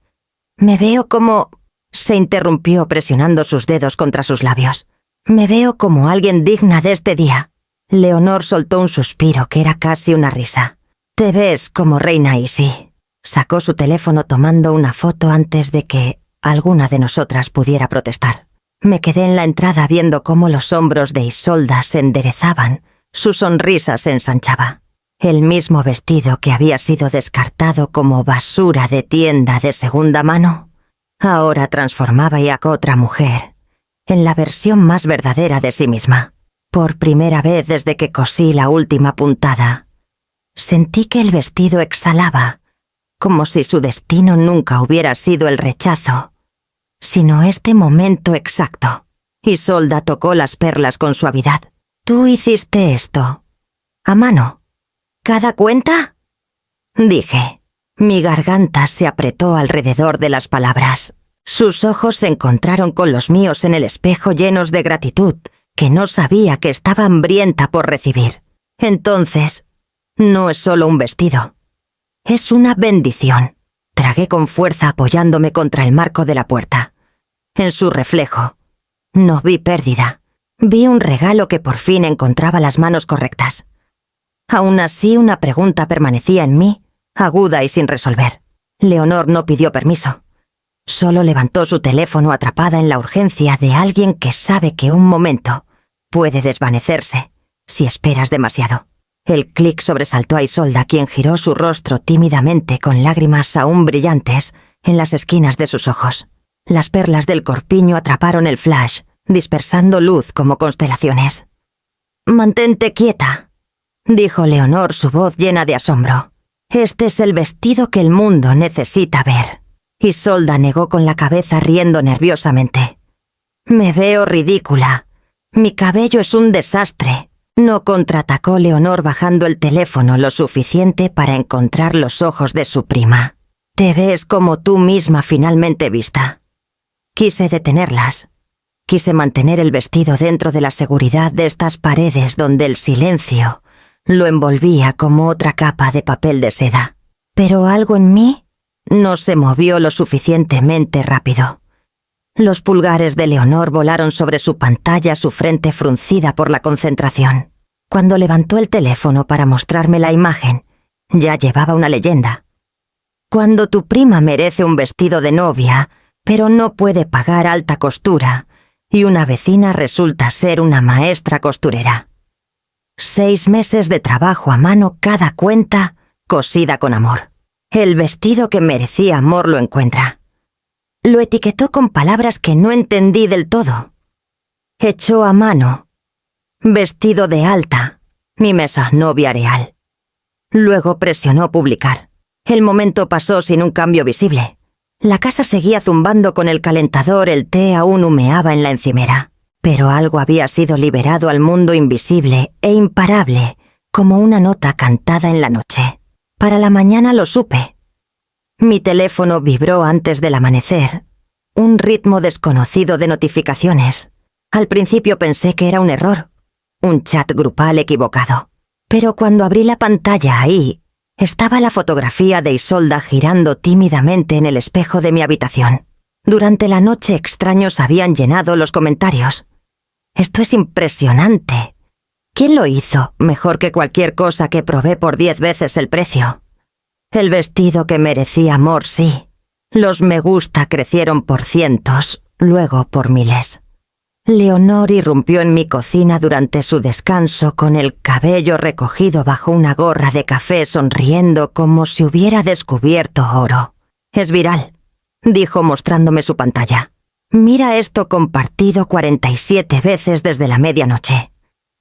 Me veo como... Se interrumpió presionando sus dedos contra sus labios. Me veo como alguien digna de este día. Leonor soltó un suspiro que era casi una risa. Te ves como reina Isi. Sacó su teléfono tomando una foto antes de que alguna de nosotras pudiera protestar. Me quedé en la entrada viendo cómo los hombros de Isolda se enderezaban, su sonrisa se ensanchaba. El mismo vestido que había sido descartado como basura de tienda de segunda mano, ahora transformaba a otra mujer en la versión más verdadera de sí misma. Por primera vez desde que cosí la última puntada, sentí que el vestido exhalaba, como si su destino nunca hubiera sido el rechazo, sino este momento exacto. Isolda tocó las perlas con suavidad. «Tú hiciste esto. ¿A mano? ¿Cada cuenta?» Dije. Mi garganta se apretó alrededor de las palabras. Sus ojos se encontraron con los míos en el espejo, llenos de gratitud, que no sabía que estaba hambrienta por recibir. Entonces, no es solo un vestido. Es una bendición. Tragué con fuerza apoyándome contra el marco de la puerta. En su reflejo, no vi pérdida. Vi un regalo que por fin encontraba las manos correctas. Aún así, una pregunta permanecía en mí, aguda y sin resolver. Leonor no pidió permiso. Solo levantó su teléfono atrapada en la urgencia de alguien que sabe que un momento puede desvanecerse si esperas demasiado. El clic sobresaltó a Isolda, quien giró su rostro tímidamente con lágrimas aún brillantes en las esquinas de sus ojos. Las perlas del corpiño atraparon el flash, dispersando luz como constelaciones. «Mantente quieta», dijo Leonor, su voz llena de asombro. «Este es el vestido que el mundo necesita ver». Isolda negó con la cabeza, riendo nerviosamente. «Me veo ridícula. Mi cabello es un desastre». No contraatacó Leonor, bajando el teléfono lo suficiente para encontrar los ojos de su prima. «Te ves como tú misma finalmente vista». Quise detenerlas. Quise mantener el vestido dentro de la seguridad de estas paredes donde el silencio lo envolvía como otra capa de papel de seda. Pero algo en mí no se movió lo suficientemente rápido. Los pulgares de Leonor volaron sobre su pantalla, su frente fruncida por la concentración. Cuando levantó el teléfono para mostrarme la imagen, ya llevaba una leyenda. «Cuando tu prima merece un vestido de novia, pero no puede pagar alta costura, y una vecina resulta ser una maestra costurera. 6 meses de trabajo a mano, cada cuenta cosida con amor. El vestido que merecía amor lo encuentra». Lo etiquetó con palabras que no entendí del todo. «Hecho a mano. Vestido de alta. Mi mesa novia real». Luego presionó publicar. El momento pasó sin un cambio visible. La casa seguía zumbando con el calentador, el té aún humeaba en la encimera. Pero algo había sido liberado al mundo invisible e imparable, como una nota cantada en la noche. Para la mañana lo supe. Mi teléfono vibró antes del amanecer. Un ritmo desconocido de notificaciones. Al principio pensé que era un error, un chat grupal equivocado. Pero cuando abrí la pantalla, ahí estaba la fotografía de Isolda girando tímidamente en el espejo de mi habitación. Durante la noche extraños habían llenado los comentarios. «Esto es impresionante. ¿Quién lo hizo mejor que cualquier cosa que probé por 10 veces el precio? El vestido que merecía amor, sí». Los me gusta crecieron por cientos, luego por miles. Leonor irrumpió en mi cocina durante su descanso con el cabello recogido bajo una gorra de café, sonriendo como si hubiera descubierto oro. «Es viral», dijo mostrándome su pantalla. «Mira esto compartido 47 veces desde la medianoche.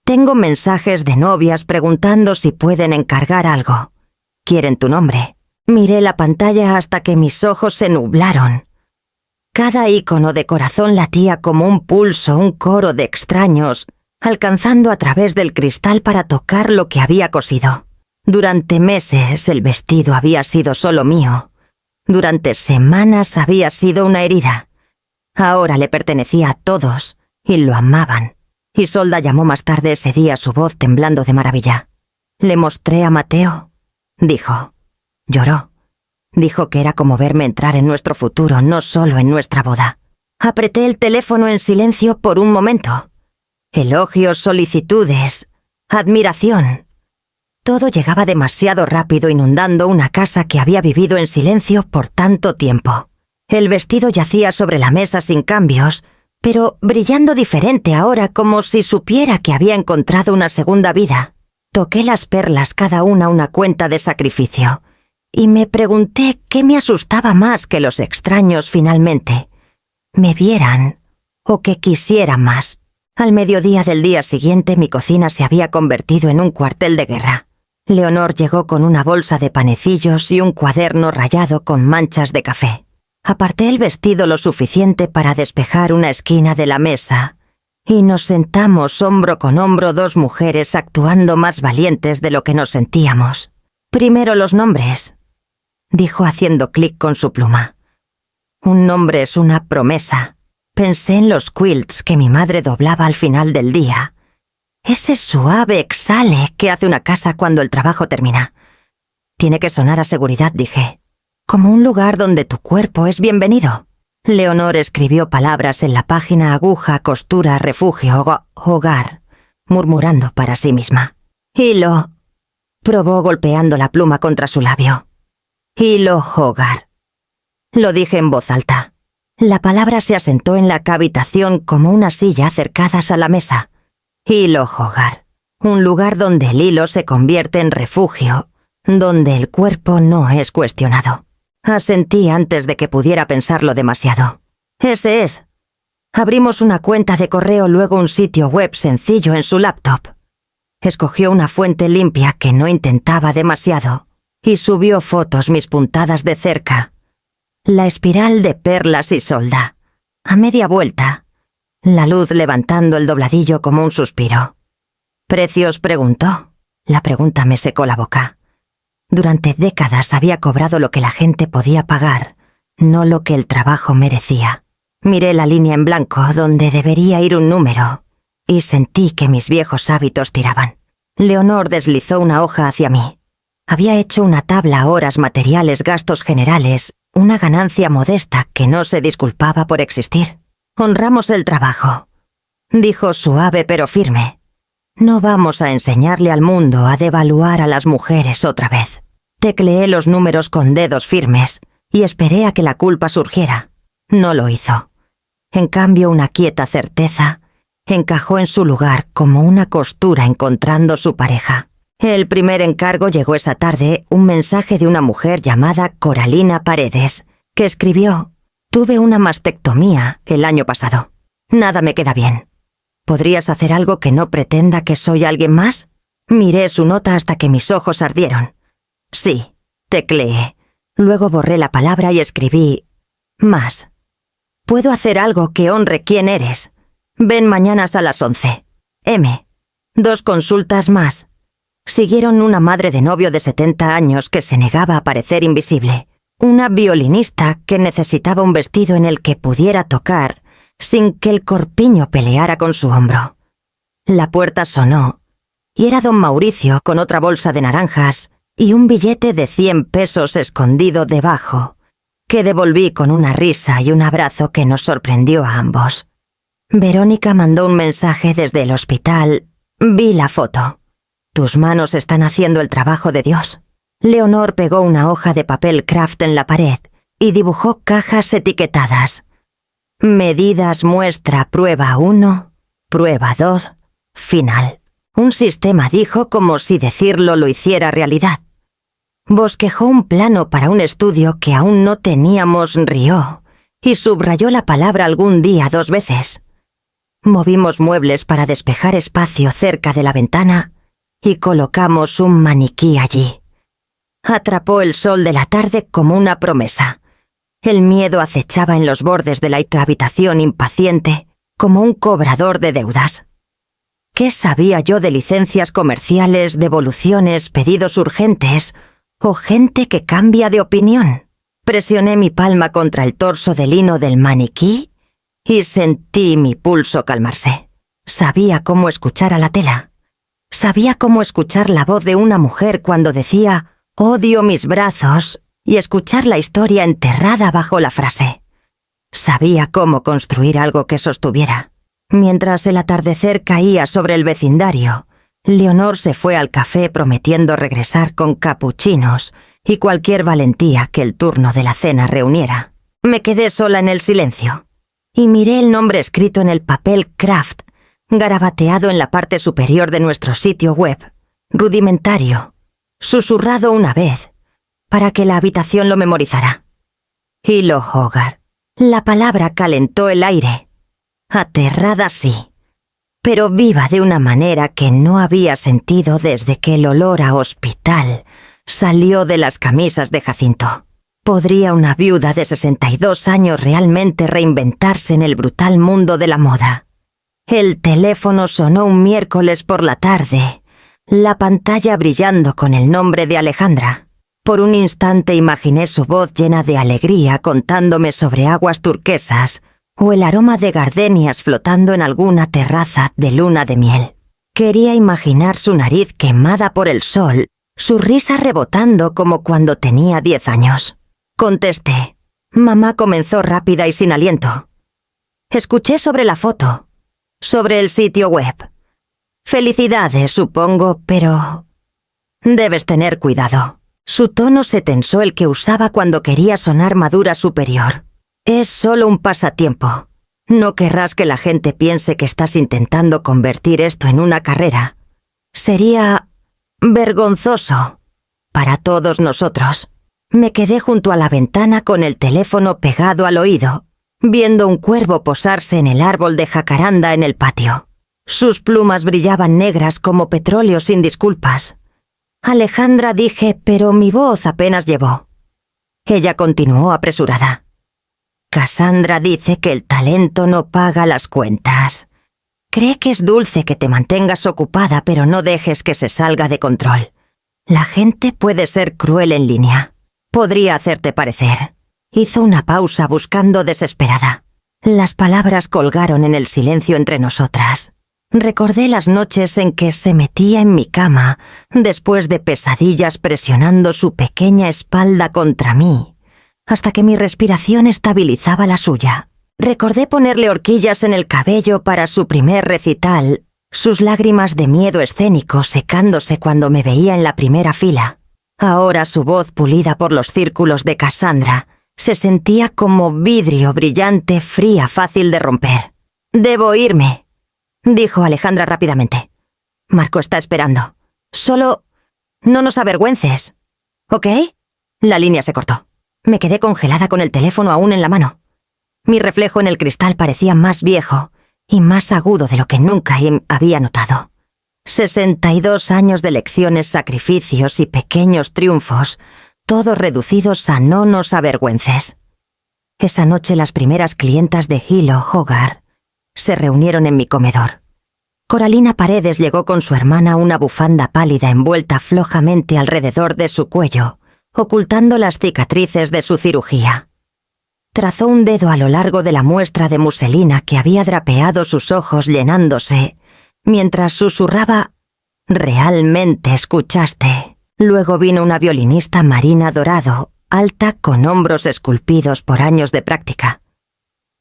Tengo mensajes de novias preguntando si pueden encargar algo. Quieren tu nombre». Miré la pantalla hasta que mis ojos se nublaron. Cada icono de corazón latía como un pulso, un coro de extraños, alcanzando a través del cristal para tocar lo que había cosido. Durante meses el vestido había sido solo mío. Durante semanas había sido una herida. Ahora le pertenecía a todos y lo amaban. Isolda llamó más tarde ese día, su voz temblando de maravilla. Le mostré a Mateo. Dijo. Lloró. Dijo que era como verme entrar en nuestro futuro, no solo en nuestra boda. Apreté el teléfono en silencio por un momento. Elogios, solicitudes, admiración. Todo llegaba demasiado rápido, inundando una casa que había vivido en silencio por tanto tiempo. El vestido yacía sobre la mesa sin cambios, pero brillando diferente ahora, como si supiera que había encontrado una segunda vida. Toqué las perlas, cada una cuenta de sacrificio, y me pregunté qué me asustaba más que los extraños finalmente me vieran o que quisieran más. Al mediodía del día siguiente mi cocina se había convertido en un cuartel de guerra. Leonor llegó con una bolsa de panecillos y un cuaderno rayado con manchas de café. Aparté el vestido lo suficiente para despejar una esquina de la mesa y nos sentamos hombro con hombro, dos mujeres actuando más valientes de lo que nos sentíamos. Primero los nombres, dijo haciendo clic con su pluma. Un nombre es una promesa. Pensé en los quilts que mi madre doblaba al final del día. Ese suave exhale que hace una casa cuando el trabajo termina. Tiene que sonar a seguridad, dije. Como un lugar donde tu cuerpo es bienvenido. Leonor escribió palabras en la página: aguja, costura, refugio, hogar, murmurando para sí misma. Hilo, probó golpeando la pluma contra su labio. Hilo, hogar. Lo dije en voz alta. La palabra se asentó en la cavitación como una silla acercadas a la mesa. Hilo, hogar. Un lugar donde el hilo se convierte en refugio, donde el cuerpo no es cuestionado. Asentí antes de que pudiera pensarlo demasiado. Ese es. Abrimos una cuenta de correo, luego un sitio web sencillo en su laptop. Escogió una fuente limpia que no intentaba demasiado y subió fotos mis puntadas de cerca. La espiral de perlas y solda. A media vuelta. La luz levantando el dobladillo como un suspiro. ¿Precios?, preguntó. La pregunta me secó la boca. Durante décadas había cobrado lo que la gente podía pagar, no lo que el trabajo merecía. Miré la línea en blanco donde debería ir un número y sentí que mis viejos hábitos tiraban. Leonor deslizó una hoja hacia mí. Había hecho una tabla: horas, materiales, gastos generales, una ganancia modesta que no se disculpaba por existir. Honramos el trabajo, dijo suave pero firme. No vamos a enseñarle al mundo a devaluar a las mujeres otra vez. Tecleé los números con dedos firmes y esperé a que la culpa surgiera. No lo hizo. En cambio, una quieta certeza encajó en su lugar como una costura encontrando su pareja. El primer encargo llegó esa tarde, un mensaje de una mujer llamada Coralina Paredes, que escribió: tuve una mastectomía el año pasado. Nada me queda bien. ¿Podrías hacer algo que no pretenda que soy alguien más? Miré su nota hasta que mis ojos ardieron. Sí, tecleé. Luego borré la palabra y escribí: más. Puedo hacer algo que honre quién eres. Ven mañanas a las 11. M. 2 consultas más. Siguieron una madre de novio de 70 años que se negaba a parecer invisible. Una violinista que necesitaba un vestido en el que pudiera tocar sin que el corpiño peleara con su hombro. La puerta sonó y era don Mauricio con otra bolsa de naranjas y un billete de 100 pesos escondido debajo, que devolví con una risa y un abrazo que nos sorprendió a ambos. Verónica mandó un mensaje desde el hospital. Vi la foto. Tus manos están haciendo el trabajo de Dios. Leonor pegó una hoja de papel craft en la pared y dibujó cajas etiquetadas. Medidas muestra prueba 1, prueba 2, final. Un sistema, dijo, como si decirlo lo hiciera realidad. Bosquejó un plano para un estudio que aún no teníamos, rió y subrayó la palabra algún día 2 veces. Movimos muebles para despejar espacio cerca de la ventana y colocamos un maniquí allí. Atrapó el sol de la tarde como una promesa. El miedo acechaba en los bordes de la habitación impaciente, como un cobrador de deudas. ¿Qué sabía yo de licencias comerciales, devoluciones, pedidos urgentes o gente que cambia de opinión? Presioné mi palma contra el torso de lino del maniquí y sentí mi pulso calmarse. Sabía cómo escuchar a la tela. Sabía cómo escuchar la voz de una mujer cuando decía «odio mis brazos» y escuchar la historia enterrada bajo la frase. Sabía cómo construir algo que sostuviera. Mientras el atardecer caía sobre el vecindario, Leonor se fue al café prometiendo regresar con capuchinos y cualquier valentía que el turno de la cena reuniera. Me quedé sola en el silencio y miré el nombre escrito en el papel craft, garabateado en la parte superior de nuestro sitio web, rudimentario, susurrado una vez, para que la habitación lo memorizara. Hilo Hogar. La palabra calentó el aire. Aterrada sí, pero viva de una manera que no había sentido desde que el olor a hospital salió de las camisas de Jacinto. ¿Podría una viuda de 62 años realmente reinventarse en el brutal mundo de la moda? El teléfono sonó un miércoles por la tarde, la pantalla brillando con el nombre de Alejandra. Por un instante imaginé su voz llena de alegría contándome sobre aguas turquesas o el aroma de gardenias flotando en alguna terraza de luna de miel. Quería imaginar su nariz quemada por el sol, su risa rebotando como cuando tenía 10 años. Contesté. Mamá comenzó rápida y sin aliento. Escuché sobre la foto, sobre el sitio web. Felicidades, supongo, pero... Debes tener cuidado. Su tono se tensó, el que usaba cuando quería sonar madura superior. Es solo un pasatiempo. No querrás que la gente piense que estás intentando convertir esto en una carrera. Sería vergonzoso para todos nosotros. Me quedé junto a la ventana con el teléfono pegado al oído, viendo un cuervo posarse en el árbol de jacaranda en el patio. Sus plumas brillaban negras como petróleo sin disculpas. Alejandra, dije, pero mi voz apenas llevó. Ella continuó apresurada. Cassandra dice que el talento no paga las cuentas. Cree que es dulce que te mantengas ocupada, pero no dejes que se salga de control. La gente puede ser cruel en línea. Podría hacerte parecer. Hizo una pausa buscando desesperada. Las palabras colgaron en el silencio entre nosotras. Recordé las noches en que se metía en mi cama, después de pesadillas presionando su pequeña espalda contra mí, hasta que mi respiración estabilizaba la suya. Recordé ponerle horquillas en el cabello para su primer recital, sus lágrimas de miedo escénico secándose cuando me veía en la primera fila. Ahora su voz pulida por los círculos de Cassandra se sentía como vidrio brillante, fría, fácil de romper. «Debo irme», dijo Alejandra rápidamente. «Marco está esperando. Solo no nos avergüences, ¿ok?» La línea se cortó. Me quedé congelada con el teléfono aún en la mano. Mi reflejo en el cristal parecía más viejo y más agudo de lo que nunca había notado. 62 años de lecciones, sacrificios y pequeños triunfos, todos reducidos a no nos avergüences. Esa noche las primeras clientas de Hilo Hogar se reunieron en mi comedor. Coralina Paredes llegó con su hermana, una bufanda pálida envuelta flojamente alrededor de su cuello, ocultando las cicatrices de su cirugía. Trazó un dedo a lo largo de la muestra de muselina que había drapeado sus ojos llenándose, mientras susurraba: «¿Realmente escuchaste?» Luego vino una violinista marina dorado, alta, con hombros esculpidos por años de práctica.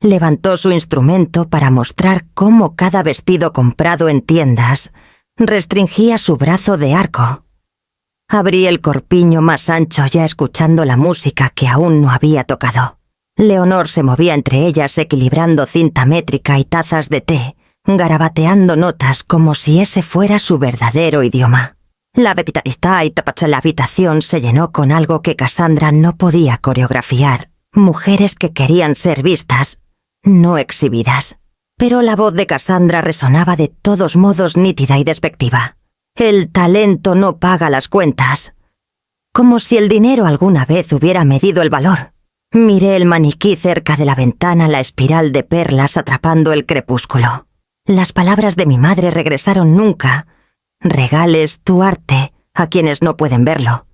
Levantó su instrumento para mostrar cómo cada vestido comprado en tiendas restringía su brazo de arco. Abrí el corpiño más ancho ya escuchando la música que aún no había tocado. Leonor se movía entre ellas equilibrando cinta métrica y tazas de té, garabateando notas como si ese fuera su verdadero idioma. La habitación se llenó con algo que Cassandra no podía coreografiar. Mujeres que querían ser vistas, no exhibidas. Pero la voz de Cassandra resonaba de todos modos nítida y despectiva. «El talento no paga las cuentas». Como si el dinero alguna vez hubiera medido el valor. Miré el maniquí cerca de la ventana, la espiral de perlas atrapando el crepúsculo. Las palabras de mi madre regresaron nunca. «Regales tu arte a quienes no pueden verlo».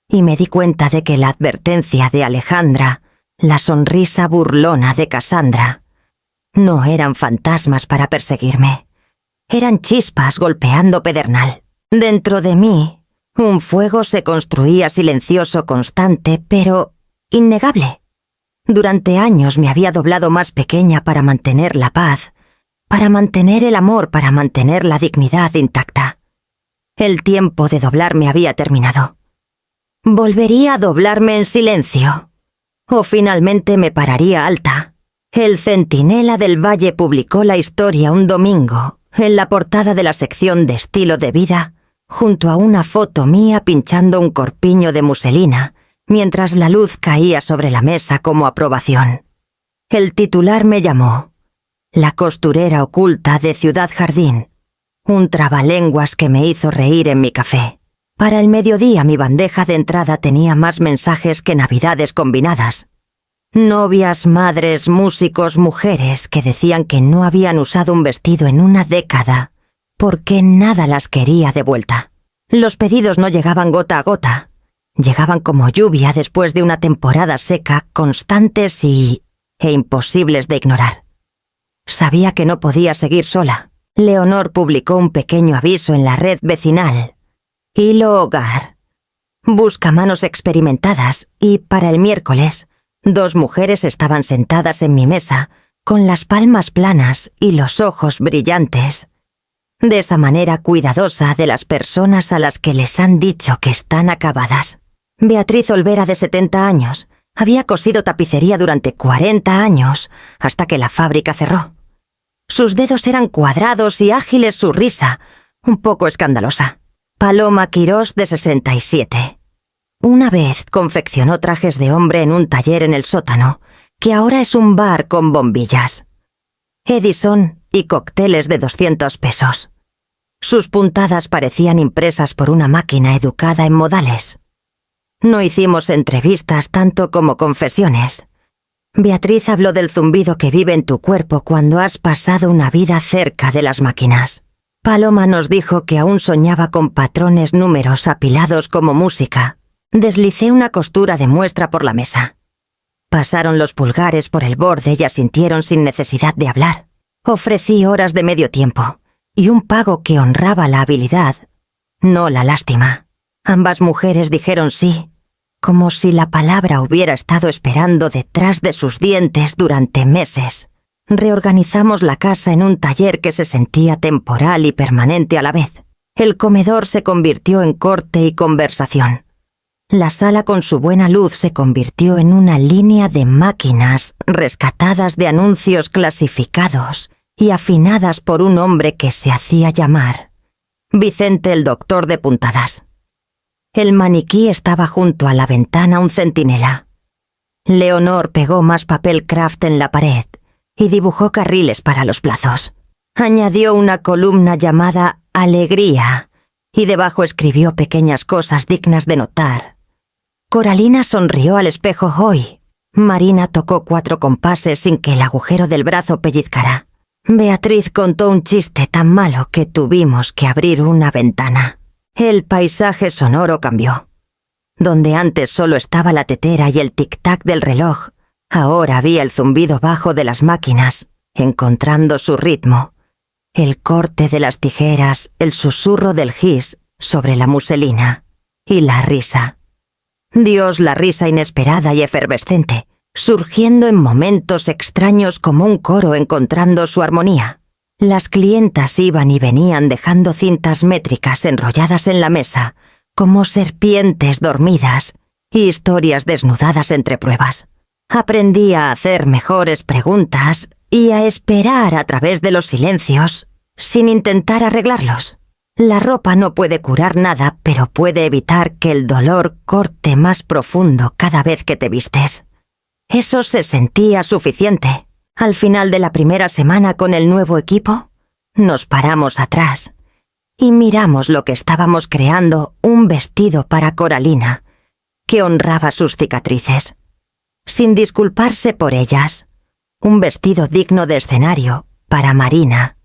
Y me di cuenta de que la advertencia de Alejandra, la sonrisa burlona de Cassandra, no eran fantasmas para perseguirme. Eran chispas golpeando pedernal. Dentro de mí, un fuego se construía silencioso, constante, pero innegable. Durante años me había doblado más pequeña para mantener la paz, para mantener el amor, para mantener la dignidad intacta. El tiempo de doblarme había terminado. ¿Volvería a doblarme en silencio? ¿O finalmente me pararía alta? El Centinela del Valle publicó la historia un domingo, en la portada de la sección de estilo de vida, junto a una foto mía pinchando un corpiño de muselina, mientras la luz caía sobre la mesa como aprobación. El titular me llamó La costurera oculta de Ciudad Jardín, un trabalenguas que me hizo reír en mi café. Para el mediodía mi bandeja de entrada tenía más mensajes que navidades combinadas. Novias, madres, músicos, mujeres que decían que no habían usado un vestido en una década porque nada las quería de vuelta. Los pedidos no llegaban gota a gota. Llegaban como lluvia después de una temporada seca, constantes e imposibles de ignorar. Sabía que no podía seguir sola. Leonor publicó un pequeño aviso en la red vecinal. Hilo Hogar. Busca manos experimentadas y, para el miércoles, 2 mujeres estaban sentadas en mi mesa, con las palmas planas y los ojos brillantes. De esa manera cuidadosa de las personas a las que les han dicho que están acabadas. Beatriz Olvera, de 70 años, había cosido tapicería durante 40 años, hasta que la fábrica cerró. Sus dedos eran cuadrados y ágiles su risa, un poco escandalosa. Paloma Quirós, de 67. Una vez confeccionó trajes de hombre en un taller en el sótano, que ahora es un bar con bombillas. Edison y cócteles de 200 pesos. Sus puntadas parecían impresas por una máquina educada en modales. No hicimos entrevistas tanto como confesiones. Beatriz habló del zumbido que vive en tu cuerpo cuando has pasado una vida cerca de las máquinas. Paloma nos dijo que aún soñaba con patrones números apilados como música. Deslicé una costura de muestra por la mesa. Pasaron los pulgares por el borde y asintieron sin necesidad de hablar. Ofrecí horas de medio tiempo y un pago que honraba la habilidad, no la lástima. Ambas mujeres dijeron sí, como si la palabra hubiera estado esperando detrás de sus dientes durante meses. Reorganizamos la casa en un taller que se sentía temporal y permanente a la vez. El comedor se convirtió en corte y conversación. La sala con su buena luz se convirtió en una línea de máquinas rescatadas de anuncios clasificados y afinadas por un hombre que se hacía llamar Vicente el Doctor de Puntadas. El maniquí estaba junto a la ventana un centinela. Leonor pegó más papel craft en la pared y dibujó carriles para los plazos. Añadió una columna llamada Alegría y debajo escribió pequeñas cosas dignas de notar. Coralina sonrió al espejo hoy. Marina tocó 4 compases sin que el agujero del brazo pellizcara. Beatriz contó un chiste tan malo que tuvimos que abrir una ventana. El paisaje sonoro cambió. Donde antes solo estaba la tetera y el tic-tac del reloj, ahora había el zumbido bajo de las máquinas, encontrando su ritmo. El corte de las tijeras, el susurro del gis sobre la muselina y la risa. Dios, la risa inesperada y efervescente, surgiendo en momentos extraños como un coro encontrando su armonía. Las clientas iban y venían dejando cintas métricas enrolladas en la mesa, como serpientes dormidas, y historias desnudadas entre pruebas. Aprendí a hacer mejores preguntas y a esperar a través de los silencios, sin intentar arreglarlos. La ropa no puede curar nada, pero puede evitar que el dolor corte más profundo cada vez que te vistes. Eso se sentía suficiente. Al final de la primera semana con el nuevo equipo, nos paramos atrás y miramos lo que estábamos creando, un vestido para Coralina, que honraba sus cicatrices, sin disculparse por ellas. Un vestido digno de escenario para Marina,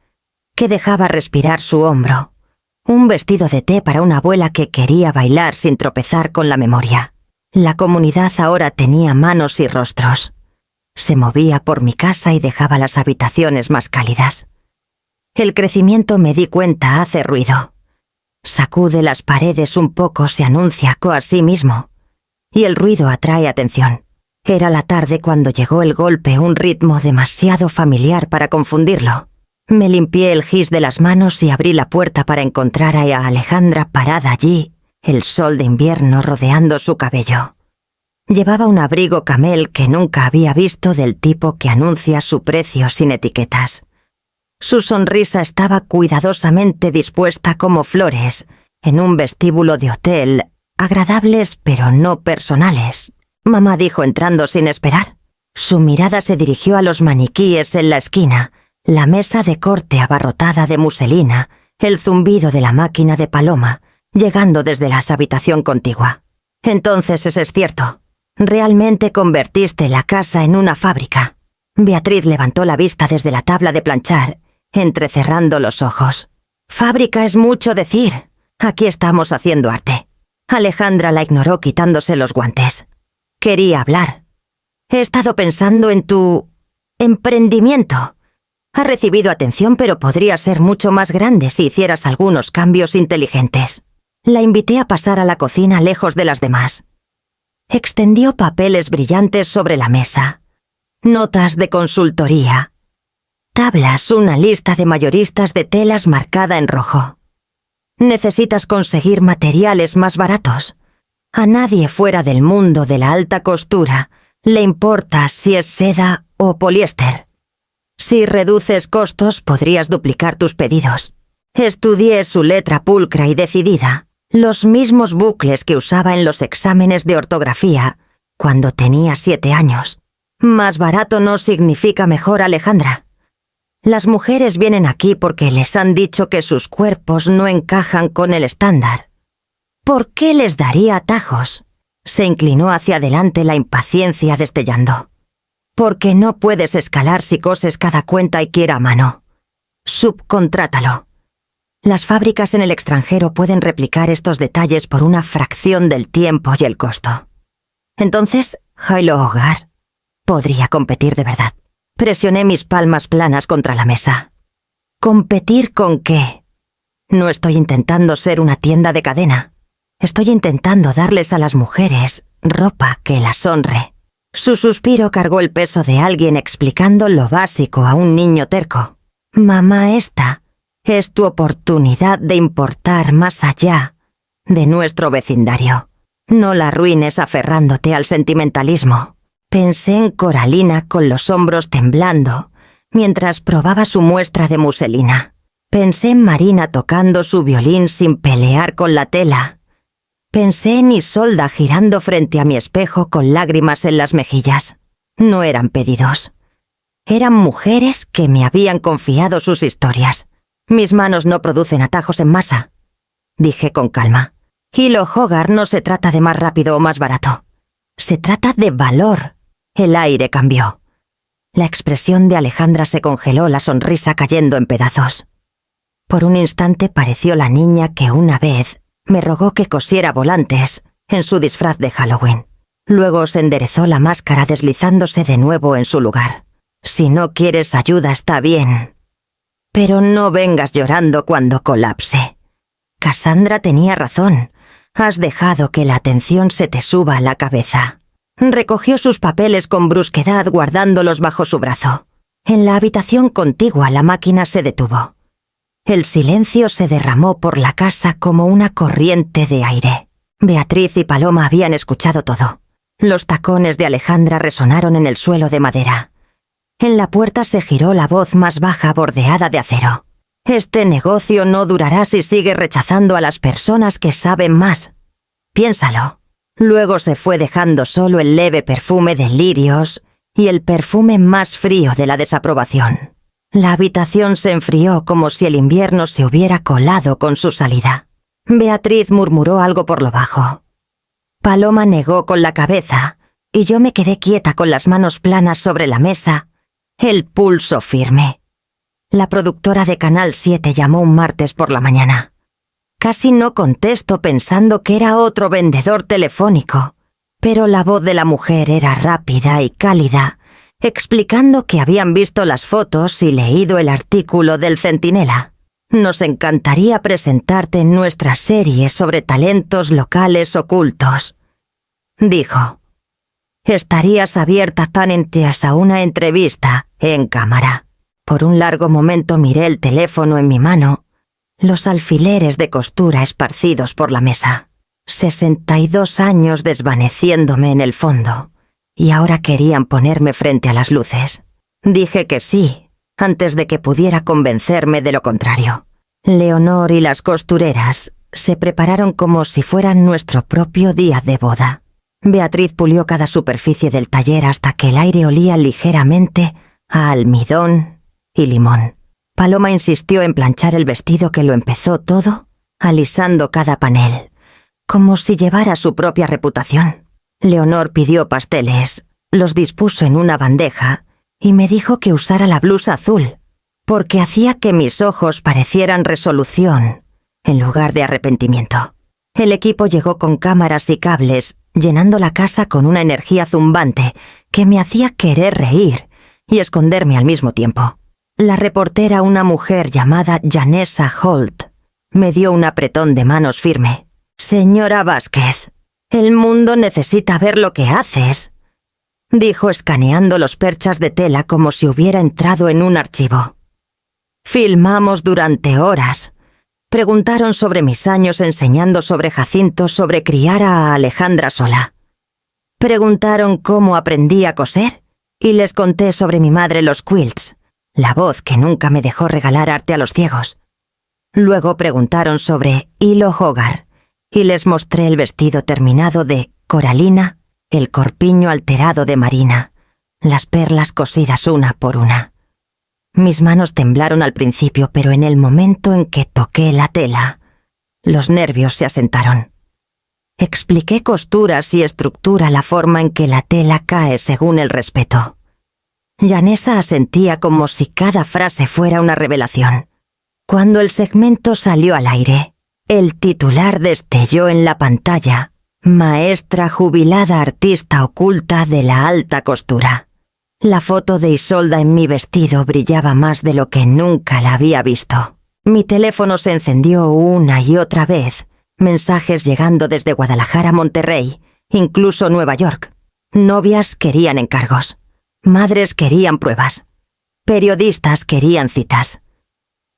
que dejaba respirar su hombro. Un vestido de té para una abuela que quería bailar sin tropezar con la memoria. La comunidad ahora tenía manos y rostros. Se movía por mi casa y dejaba las habitaciones más cálidas. El crecimiento, me di cuenta, hace ruido. Sacude las paredes un poco, se anuncia a sí mismo. Y el ruido atrae atención. Era la tarde cuando llegó el golpe, un ritmo demasiado familiar para confundirlo. Me limpié el gis de las manos y abrí la puerta para encontrar a Alejandra parada allí, el sol de invierno rodeando su cabello. Llevaba un abrigo camel que nunca había visto, del tipo que anuncia su precio sin etiquetas. Su sonrisa estaba cuidadosamente dispuesta como flores, en un vestíbulo de hotel, agradables pero no personales. Mamá dijo entrando sin esperar. Su mirada se dirigió a los maniquíes en la esquina, la mesa de corte abarrotada de muselina, el zumbido de la máquina de Paloma, llegando desde la habitación contigua. Entonces es cierto. Realmente convertiste la casa en una fábrica. Beatriz levantó la vista desde la tabla de planchar, entrecerrando los ojos. Fábrica es mucho decir. Aquí estamos haciendo arte. Alejandra la ignoró quitándose los guantes. Quería hablar. He estado pensando en tu emprendimiento. Ha recibido atención, pero podría ser mucho más grande si hicieras algunos cambios inteligentes. La invité a pasar a la cocina lejos de las demás. Extendió papeles brillantes sobre la mesa. Notas de consultoría. Tablas, una lista de mayoristas de telas marcada en rojo. Necesitas conseguir materiales más baratos. A nadie fuera del mundo de la alta costura le importa si es seda o poliéster. Si reduces costos, podrías duplicar tus pedidos. Estudié su letra pulcra y decidida, los mismos bucles que usaba en los exámenes de ortografía cuando tenía 7 años. Más barato no significa mejor, Alejandra. Las mujeres vienen aquí porque les han dicho que sus cuerpos no encajan con el estándar. ¿Por qué les daría atajos? Se inclinó hacia adelante, la impaciencia destellando. Porque no puedes escalar si coses cada cuenta y quiera a mano. Subcontrátalo. Las fábricas en el extranjero pueden replicar estos detalles por una fracción del tiempo y el costo. Entonces, Hilo Hogar podría competir de verdad. Presioné mis palmas planas contra la mesa. ¿Competir con qué? No estoy intentando ser una tienda de cadena. Estoy intentando darles a las mujeres ropa que las honre. Su suspiro cargó el peso de alguien explicando lo básico a un niño terco. Mamá, esta es tu oportunidad de importar más allá de nuestro vecindario. No la arruines aferrándote al sentimentalismo. Pensé en Coralina con los hombros temblando mientras probaba su muestra de muselina. Pensé en Marina tocando su violín sin pelear con la tela. Pensé en Isolda girando frente a mi espejo con lágrimas en las mejillas. No eran pedidos. Eran mujeres que me habían confiado sus historias. Mis manos no producen atajos en masa, dije con calma. Hilo Hogar no se trata de más rápido o más barato. Se trata de valor. El aire cambió. La expresión de Alejandra se congeló, la sonrisa cayendo en pedazos. Por un instante pareció la niña que una vez me rogó que cosiera volantes en su disfraz de Halloween. Luego se enderezó la máscara deslizándose de nuevo en su lugar. Si no quieres ayuda está bien. Pero no vengas llorando cuando colapse. Cassandra tenía razón. Has dejado que la atención se te suba a la cabeza. Recogió sus papeles con brusquedad guardándolos bajo su brazo. En la habitación contigua la máquina se detuvo. El silencio se derramó por la casa como una corriente de aire. Beatriz y Paloma habían escuchado todo. Los tacones de Alejandra resonaron en el suelo de madera. En la puerta se giró la voz más baja bordeada de acero. Este negocio no durará si sigue rechazando a las personas que saben más. Piénsalo. Luego se fue dejando solo el leve perfume de lirios y el perfume más frío de la desaprobación. La habitación se enfrió como si el invierno se hubiera colado con su salida. Beatriz murmuró algo por lo bajo. Paloma negó con la cabeza y yo me quedé quieta con las manos planas sobre la mesa, el pulso firme. La productora de Canal 7 llamó un martes por la mañana. Casi no contesto pensando que era otro vendedor telefónico, pero la voz de la mujer era rápida y cálida explicando que habían visto las fotos y leído el artículo del Centinela. Nos encantaría presentarte en nuestra serie sobre talentos locales ocultos, dijo. ¿Estarías abierta tan enteas a una entrevista en cámara? Por un largo momento miré el teléfono en mi mano, los alfileres de costura esparcidos por la mesa. 62 años desvaneciéndome en el fondo, y ahora querían ponerme frente a las luces. Dije que sí, antes de que pudiera convencerme de lo contrario. Leonor y las costureras se prepararon como si fueran nuestro propio día de boda. Beatriz pulió cada superficie del taller hasta que el aire olía ligeramente a almidón y limón. Paloma insistió en planchar el vestido que lo empezó todo, alisando cada panel, como si llevara su propia reputación. Leonor pidió pasteles, los dispuso en una bandeja y me dijo que usara la blusa azul, porque hacía que mis ojos parecieran resolución en lugar de arrepentimiento. El equipo llegó con cámaras y cables, llenando la casa con una energía zumbante que me hacía querer reír y esconderme al mismo tiempo. La reportera, una mujer llamada Janessa Holt, me dio un apretón de manos firme. «Señora Vázquez, el mundo necesita ver lo que haces», dijo escaneando los perchas de tela como si hubiera entrado en un archivo. «Filmamos durante horas. Preguntaron sobre mis años enseñando sobre Jacinto, sobre criar a Alejandra sola. Preguntaron cómo aprendí a coser y les conté sobre mi madre los quilts, la voz que nunca me dejó regalar arte a los ciegos. Luego preguntaron sobre Hilo Hogar y les mostré el vestido terminado de Coralina, el corpiño alterado de Marina, las perlas cosidas una por una. Mis manos temblaron al principio, pero en el momento en que toqué la tela, los nervios se asentaron. Expliqué costuras y estructura, la forma en que la tela cae según el respeto. Janessa asentía como si cada frase fuera una revelación. Cuando el segmento salió al aire, el titular destelló en la pantalla: «Maestra jubilada artista oculta de la alta costura». La foto de Isolda en mi vestido brillaba más de lo que nunca la había visto. Mi teléfono se encendió una y otra vez, mensajes llegando desde Guadalajara a Monterrey, incluso Nueva York. Novias querían encargos, madres querían pruebas, periodistas querían citas.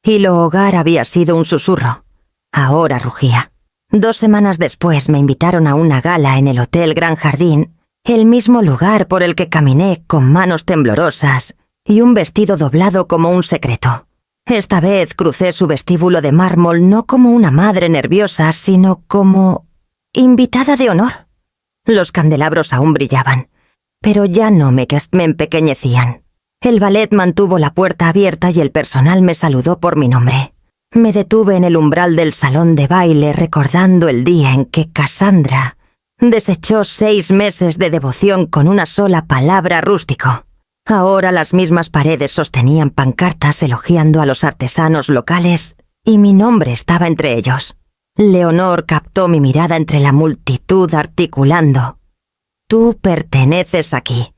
Hilo Hogar había sido un susurro, ahora rugía. 2 semanas después me invitaron a una gala en el Hotel Gran Jardín, el mismo lugar por el que caminé con manos temblorosas y un vestido doblado como un secreto. Esta vez crucé su vestíbulo de mármol no como una madre nerviosa, sino como invitada de honor. Los candelabros aún brillaban, pero ya no me empequeñecían. El ballet mantuvo la puerta abierta y el personal me saludó por mi nombre. Me detuve en el umbral del salón de baile recordando el día en que Cassandra desechó 6 meses de devoción con una sola palabra: rústico. Ahora las mismas paredes sostenían pancartas elogiando a los artesanos locales y mi nombre estaba entre ellos. Leonor captó mi mirada entre la multitud articulando: «Tú perteneces aquí».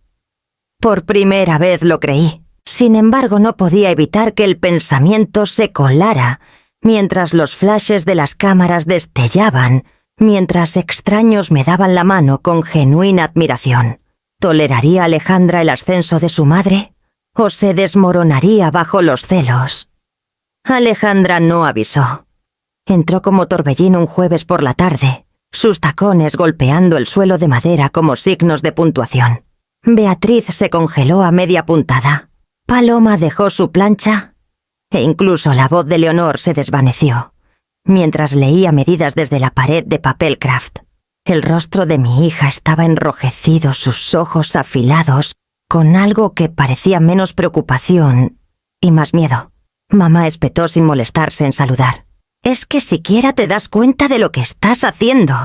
Por primera vez lo creí. Sin embargo, no podía evitar que el pensamiento se colara mientras los flashes de las cámaras destellaban, mientras extraños me daban la mano con genuina admiración. ¿Toleraría Alejandra el ascenso de su madre? ¿O se desmoronaría bajo los celos? Alejandra no avisó. Entró como torbellino un jueves por la tarde, sus tacones golpeando el suelo de madera como signos de puntuación. Beatriz se congeló a media puntada. Paloma dejó su plancha e incluso la voz de Leonor se desvaneció mientras leía medidas desde la pared de papel craft. El rostro de mi hija estaba enrojecido, sus ojos afilados, con algo que parecía menos preocupación y más miedo. Mamá espetó sin molestarse en saludar. «Es que siquiera te das cuenta de lo que estás haciendo.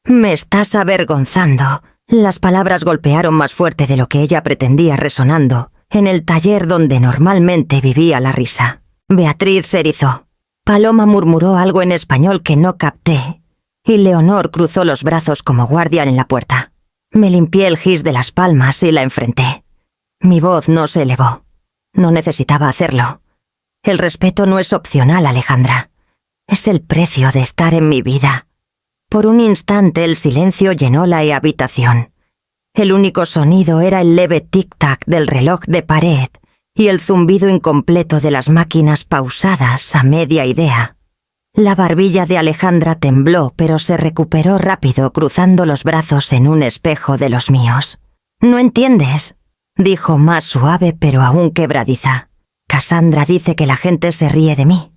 Me estás avergonzando». Las palabras golpearon más fuerte de lo que ella pretendía, resonando en el taller donde normalmente vivía la risa. Beatriz se erizó. Paloma murmuró algo en español que no capté, y Leonor cruzó los brazos como guardián en la puerta. Me limpié el gis de las palmas y la enfrenté. Mi voz no se elevó. No necesitaba hacerlo. El respeto no es opcional, Alejandra. Es el precio de estar en mi vida. Por un instante el silencio llenó la habitación. El único sonido era el leve tic-tac del reloj de pared y el zumbido incompleto de las máquinas pausadas a media idea. La barbilla de Alejandra tembló, pero se recuperó rápido cruzando los brazos en un espejo de los míos. «¿No entiendes?», dijo más suave pero aún quebradiza. «Cassandra dice que la gente se ríe de mí,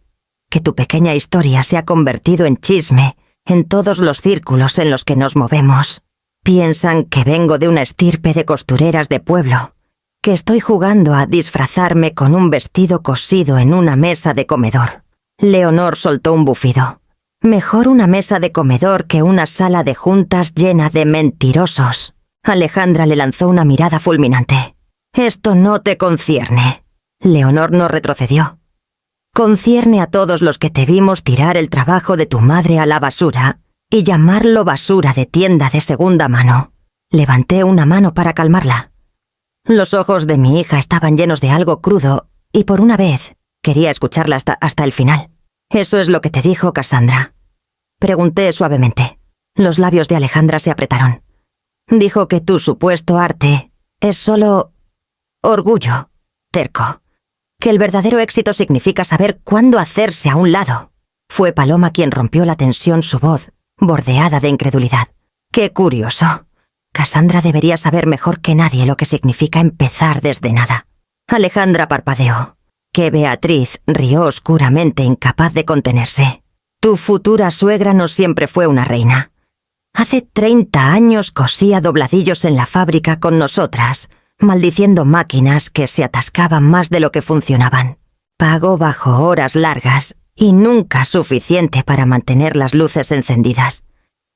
que tu pequeña historia se ha convertido en chisme en todos los círculos en los que nos movemos. Piensan que vengo de una estirpe de costureras de pueblo, que estoy jugando a disfrazarme con un vestido cosido en una mesa de comedor». Leonor soltó un bufido. «Mejor una mesa de comedor que una sala de juntas llena de mentirosos». Alejandra le lanzó una mirada fulminante. «Esto no te concierne». Leonor no retrocedió. «Concierne a todos los que te vimos tirar el trabajo de tu madre a la basura y llamarlo basura de tienda de segunda mano». Levanté una mano para calmarla. Los ojos de mi hija estaban llenos de algo crudo y por una vez quería escucharla hasta el final. «¿Eso es lo que te dijo Cassandra?», pregunté suavemente. Los labios de Alejandra se apretaron. «Dijo que tu supuesto arte es solo orgullo terco, que el verdadero éxito significa saber cuándo hacerse a un lado». Fue Paloma quien rompió la tensión, su voz bordeada de incredulidad. «Qué curioso. Cassandra debería saber mejor que nadie lo que significa empezar desde nada». Alejandra parpadeó. Que Beatriz rió oscuramente, incapaz de contenerse. «Tu futura suegra no siempre fue una reina. Hace 30 años cosía dobladillos en la fábrica con nosotras, maldiciendo máquinas que se atascaban más de lo que funcionaban. Pagó bajo horas largas y nunca suficiente para mantener las luces encendidas.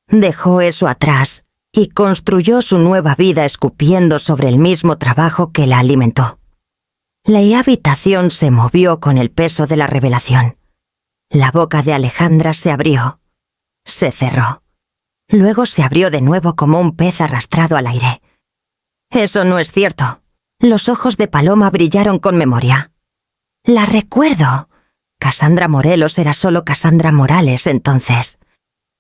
Dejó eso atrás y construyó su nueva vida escupiendo sobre el mismo trabajo que la alimentó». La habitación se movió con el peso de la revelación. La boca de Alejandra se abrió. Se cerró. Luego se abrió de nuevo como un pez arrastrado al aire. «Eso no es cierto». Los ojos de Paloma brillaron con memoria. «La recuerdo. Cassandra Morelos era solo Cassandra Morales entonces.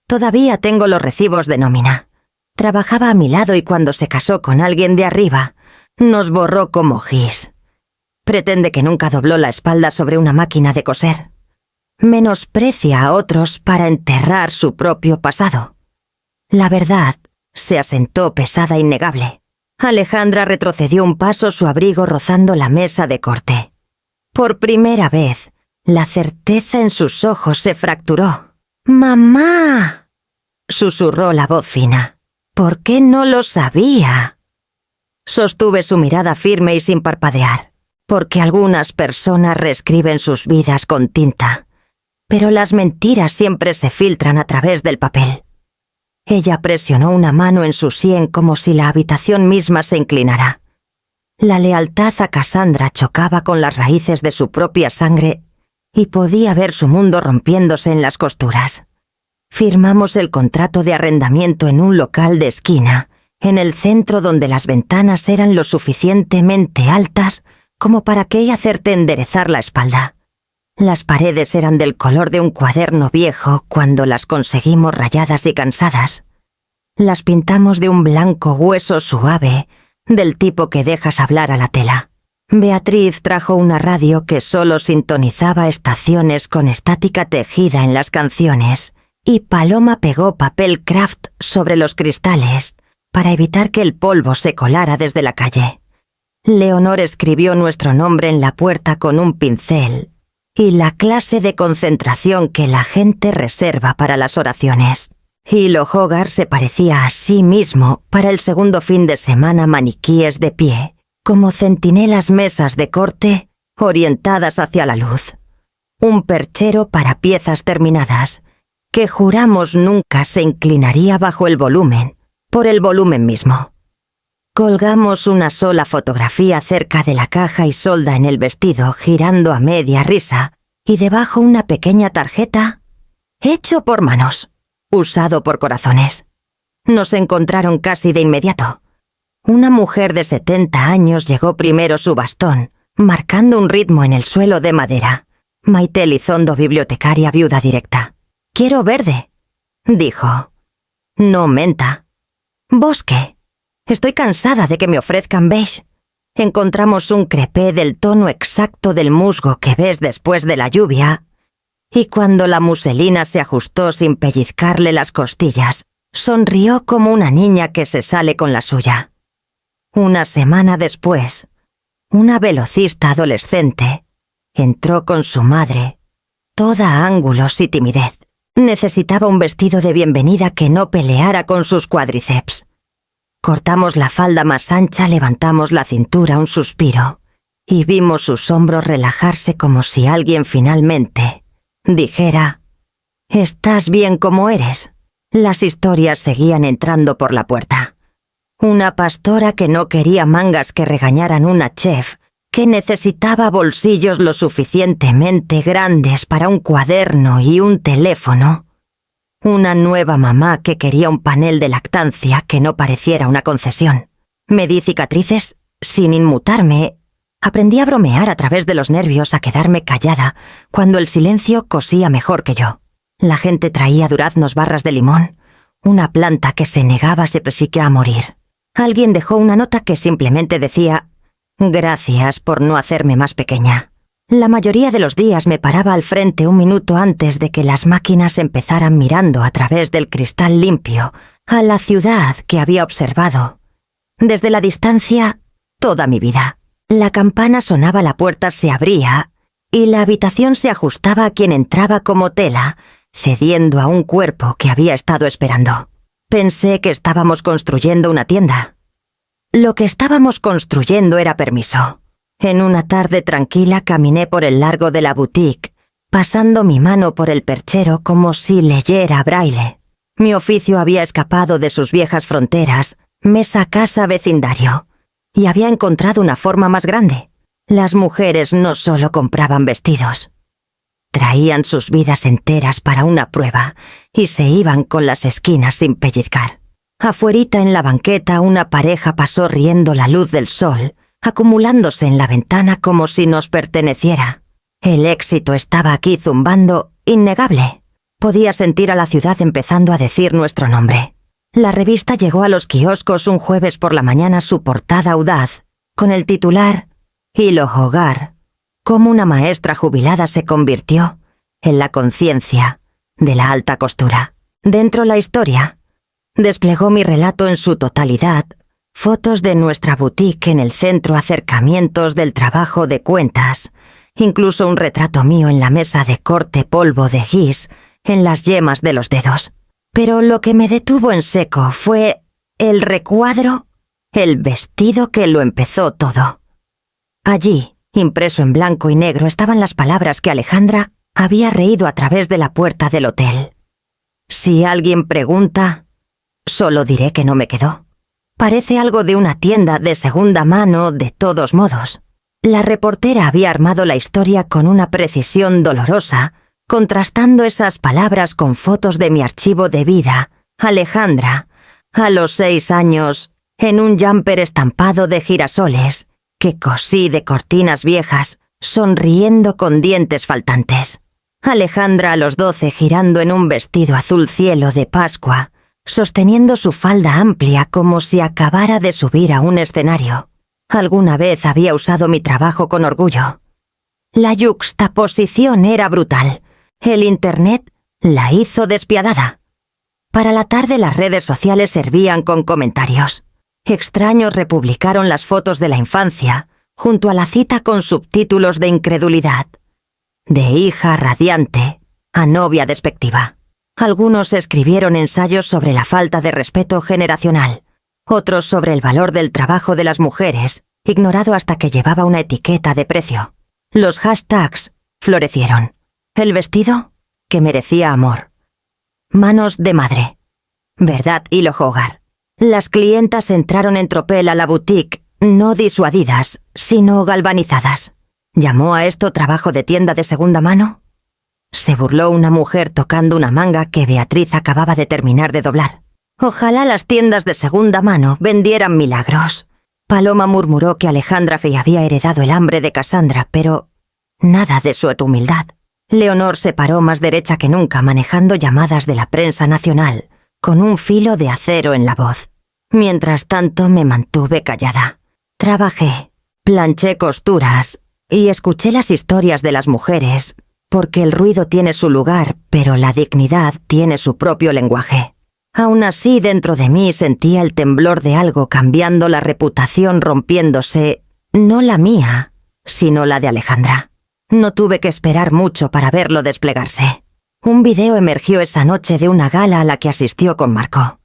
Todavía tengo los recibos de nómina. Trabajaba a mi lado y cuando se casó con alguien de arriba, nos borró como gis. Pretende que nunca dobló la espalda sobre una máquina de coser. Menosprecia a otros para enterrar su propio pasado». La verdad se asentó pesada e innegable. Alejandra retrocedió un paso, su abrigo rozando la mesa de corte. Por primera vez, la certeza en sus ojos se fracturó. «¡Mamá!», susurró la voz fina. «¿Por qué no lo sabía?». Sostuve su mirada firme y sin parpadear. Porque algunas personas reescriben sus vidas con tinta, pero las mentiras siempre se filtran a través del papel. Ella presionó una mano en su sien como si la habitación misma se inclinara. La lealtad a Cassandra chocaba con las raíces de su propia sangre y podía ver su mundo rompiéndose en las costuras. Firmamos el contrato de arrendamiento en un local de esquina, en el centro donde las ventanas eran lo suficientemente altas como para que hacerte enderezar la espalda. Las paredes eran del color de un cuaderno viejo cuando las conseguimos rayadas y cansadas. Las pintamos de un blanco hueso suave, del tipo que dejas hablar a la tela. Beatriz trajo una radio que solo sintonizaba estaciones con estática tejida en las canciones, y Paloma pegó papel craft sobre los cristales para evitar que el polvo se colara desde la calle. Leonor escribió nuestro nombre en la puerta con un pincel y la clase de concentración que la gente reserva para las oraciones. Hilo Hogarth se parecía a sí mismo para el segundo fin de semana maniquíes de pie, como centinelas mesas de corte orientadas hacia la luz. Un perchero para piezas terminadas, que juramos nunca se inclinaría bajo el volumen, por el volumen mismo. Colgamos una sola fotografía cerca de la caja y solda en el vestido, girando a media risa, y debajo una pequeña tarjeta, hecho por manos, usado por corazones. Nos encontraron casi de inmediato. Una mujer de 70 años llegó primero su bastón, marcando un ritmo en el suelo de madera. Maite Elizondo, bibliotecaria viuda directa. «Quiero verde», dijo. «No menta». «Bosque. Estoy cansada de que me ofrezcan beige». Encontramos un crepé del tono exacto del musgo que ves después de la lluvia, y cuando la muselina se ajustó sin pellizcarle las costillas, sonrió como una niña que se sale con la suya. Una semana después, una velocista adolescente entró con su madre, toda ángulos y timidez. Necesitaba un vestido de bienvenida que no peleara con sus cuádriceps. Cortamos la falda más ancha, levantamos la cintura, un suspiro, y vimos sus hombros relajarse como si alguien finalmente dijera: «¿Estás bien como eres?». Las historias seguían entrando por la puerta. Una pastora que no quería mangas que regañaran una chef, que necesitaba bolsillos lo suficientemente grandes para un cuaderno y un teléfono. Una nueva mamá que quería un panel de lactancia que no pareciera una concesión. Me di cicatrices sin inmutarme. Aprendí a bromear a través de los nervios, a quedarme callada cuando el silencio cosía mejor que yo. La gente traía duraznos, barras de limón, una planta que se negaba a morir. Alguien dejó una nota que simplemente decía: «Gracias por no hacerme más pequeña». La mayoría de los días me paraba al frente un minuto antes de que las máquinas empezaran, mirando a través del cristal limpio a la ciudad que había observado desde la distancia toda mi vida. La campana sonaba, la puerta se abría y la habitación se ajustaba a quien entraba como tela, cediendo a un cuerpo que había estado esperando. Pensé que estábamos construyendo una tienda. Lo que estábamos construyendo era permiso. En una tarde tranquila caminé por el largo de la boutique, pasando mi mano por el perchero como si leyera braille. Mi oficio había escapado de sus viejas fronteras, mesa, casa, vecindario, y había encontrado una forma más grande. Las mujeres no solo compraban vestidos. Traían sus vidas enteras para una prueba y se iban con las esquinas sin pellizcar. Afuerita en la banqueta una pareja pasó riendo la luz del sol, acumulándose en la ventana como si nos perteneciera. El éxito estaba aquí zumbando, innegable. Podía sentir a la ciudad empezando a decir nuestro nombre. La revista llegó a los kioscos un jueves por la mañana, su portada audaz, con el titular «Hilo Hogar», cómo una maestra jubilada se convirtió en la conciencia de la alta costura. Dentro la historia desplegó mi relato en su totalidad, fotos de nuestra boutique en el centro, acercamientos del trabajo de cuentas, incluso un retrato mío en la mesa de corte, polvo de gis en las yemas de los dedos. Pero lo que me detuvo en seco fue el recuadro, el vestido que lo empezó todo. Allí, impreso en blanco y negro, estaban las palabras que Alejandra había reído a través de la puerta del hotel. Si alguien pregunta, solo diré que no me quedó. Parece algo de una tienda de segunda mano, de todos modos. La reportera había armado la historia con una precisión dolorosa, contrastando esas palabras con fotos de mi archivo de vida. Alejandra, a los 6 años, en un jumper estampado de girasoles, que cosí de cortinas viejas, sonriendo con dientes faltantes. Alejandra a los 12 girando en un vestido azul cielo de Pascua, sosteniendo su falda amplia como si acabara de subir a un escenario. Alguna vez había usado mi trabajo con orgullo. La yuxtaposición era brutal. El Internet la hizo despiadada. Para la tarde las redes sociales servían con comentarios. Extraños republicaron las fotos de la infancia, junto a la cita con subtítulos de incredulidad. De hija radiante a novia despectiva. Algunos escribieron ensayos sobre la falta de respeto generacional, otros sobre el valor del trabajo de las mujeres, ignorado hasta que llevaba una etiqueta de precio. Los hashtags florecieron. El vestido que merecía amor. Manos de madre. Verdad Hilo Hogar. Las clientas entraron en tropel a la boutique, no disuadidas, sino galvanizadas. ¿Llamó a esto trabajo de tienda de segunda mano? Se burló una mujer tocando una manga que Beatriz acababa de terminar de doblar. Ojalá las tiendas de segunda mano vendieran milagros. Paloma murmuró que Alejandra había heredado el hambre de Cassandra, pero nada de su humildad. Leonor se paró más derecha que nunca manejando llamadas de la prensa nacional, con un filo de acero en la voz. Mientras tanto me mantuve callada. Trabajé, planché costuras y escuché las historias de las mujeres, porque el ruido tiene su lugar, pero la dignidad tiene su propio lenguaje. Aún así, dentro de mí sentía el temblor de algo cambiando, la reputación rompiéndose, no la mía, sino la de Alejandra. No tuve que esperar mucho para verlo desplegarse. Un video emergió esa noche de una gala a la que asistió con Marco.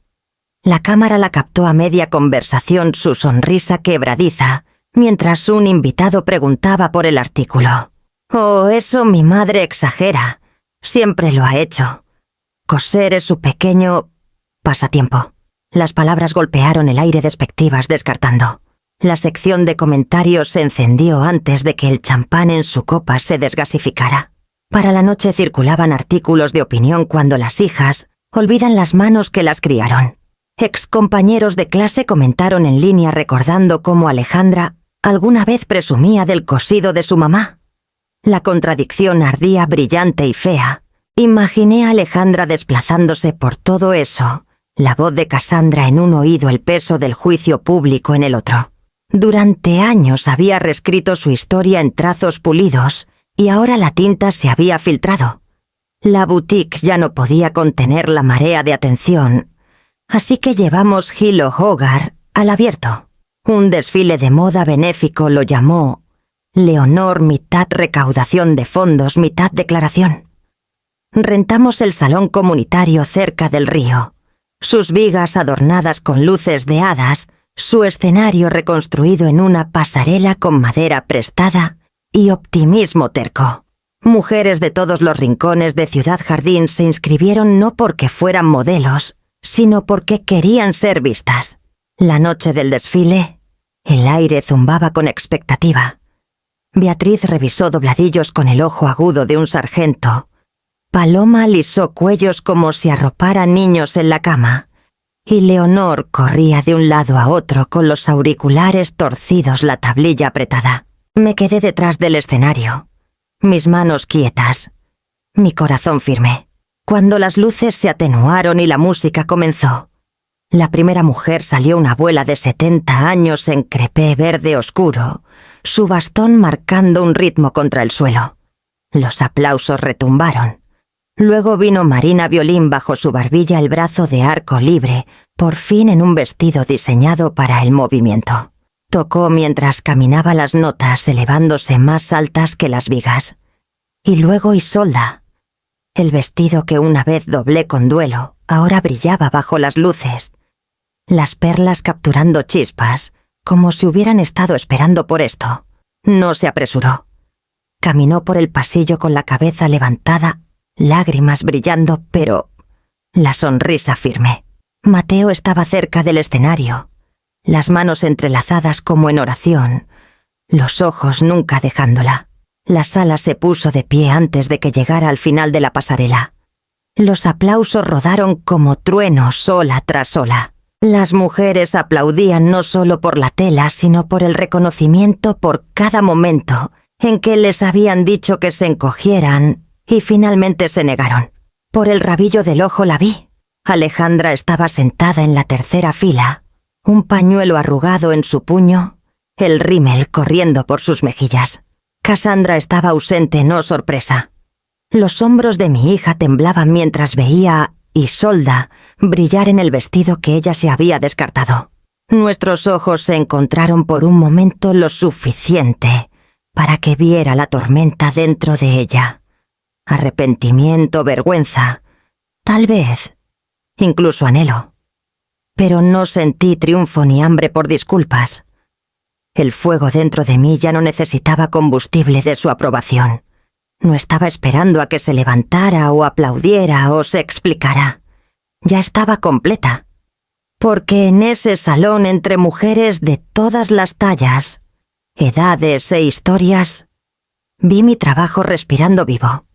La cámara la captó a media conversación, su sonrisa quebradiza, mientras un invitado preguntaba por el artículo. «Oh, eso mi madre exagera. Siempre lo ha hecho. Coser es su pequeño pasatiempo». Las palabras golpearon el aire despectivas, descartando. La sección de comentarios se encendió antes de que el champán en su copa se desgasificara. Para la noche circulaban artículos de opinión cuando las hijas olvidan las manos que las criaron. Excompañeros de clase comentaron en línea recordando cómo Alejandra alguna vez presumía del cosido de su mamá. La contradicción ardía brillante y fea. Imaginé a Alejandra desplazándose por todo eso, la voz de Cassandra en un oído, el peso del juicio público en el otro. Durante años había reescrito su historia en trazos pulidos y ahora la tinta se había filtrado. La boutique ya no podía contener la marea de atención, así que llevamos Hilo Hogar al abierto. Un desfile de moda benéfico lo llamó Leonor, mitad recaudación de fondos, mitad declaración. Rentamos el salón comunitario cerca del río, sus vigas adornadas con luces de hadas, su escenario reconstruido en una pasarela con madera prestada y optimismo terco. Mujeres de todos los rincones de Ciudad Jardín se inscribieron no porque fueran modelos, sino porque querían ser vistas. La noche del desfile, el aire zumbaba con expectativa. Beatriz revisó dobladillos con el ojo agudo de un sargento. Paloma alisó cuellos como si arropara niños en la cama. Y Leonor corría de un lado a otro con los auriculares torcidos, la tablilla apretada. Me quedé detrás del escenario, mis manos quietas, mi corazón firme. Cuando las luces se atenuaron y la música comenzó, la primera mujer salió, una abuela de 70 años en crepé verde oscuro, su bastón marcando un ritmo contra el suelo. Los aplausos retumbaron. Luego vino Marina Violín, bajo su barbilla el brazo de arco libre, por fin en un vestido diseñado para el movimiento. Tocó mientras caminaba las notas elevándose más altas que las vigas. Y luego Isolda. El vestido que una vez doblé con duelo, ahora brillaba bajo las luces. Las perlas capturando chispas, como si hubieran estado esperando por esto. No se apresuró. Caminó por el pasillo con la cabeza levantada, lágrimas brillando, pero la sonrisa firme. Mateo estaba cerca del escenario, las manos entrelazadas como en oración, los ojos nunca dejándola. La sala se puso de pie antes de que llegara al final de la pasarela. Los aplausos rodaron como truenos, ola tras ola. Las mujeres aplaudían no solo por la tela, sino por el reconocimiento, por cada momento en que les habían dicho que se encogieran y finalmente se negaron. Por el rabillo del ojo la vi. Alejandra estaba sentada en la tercera fila, un pañuelo arrugado en su puño, el rímel corriendo por sus mejillas. Cassandra estaba ausente, no sorpresa. Los hombros de mi hija temblaban mientras veía a Isolda brillar en el vestido que ella se había descartado. Nuestros ojos se encontraron por un momento, lo suficiente para que viera la tormenta dentro de ella. Arrepentimiento, vergüenza, tal vez, incluso anhelo. Pero no sentí triunfo ni hambre por disculpas. El fuego dentro de mí ya no necesitaba combustible de su aprobación. No estaba esperando a que se levantara o aplaudiera o se explicara. Ya estaba completa. Porque en ese salón, entre mujeres de todas las tallas, edades e historias, vi mi trabajo respirando vivo.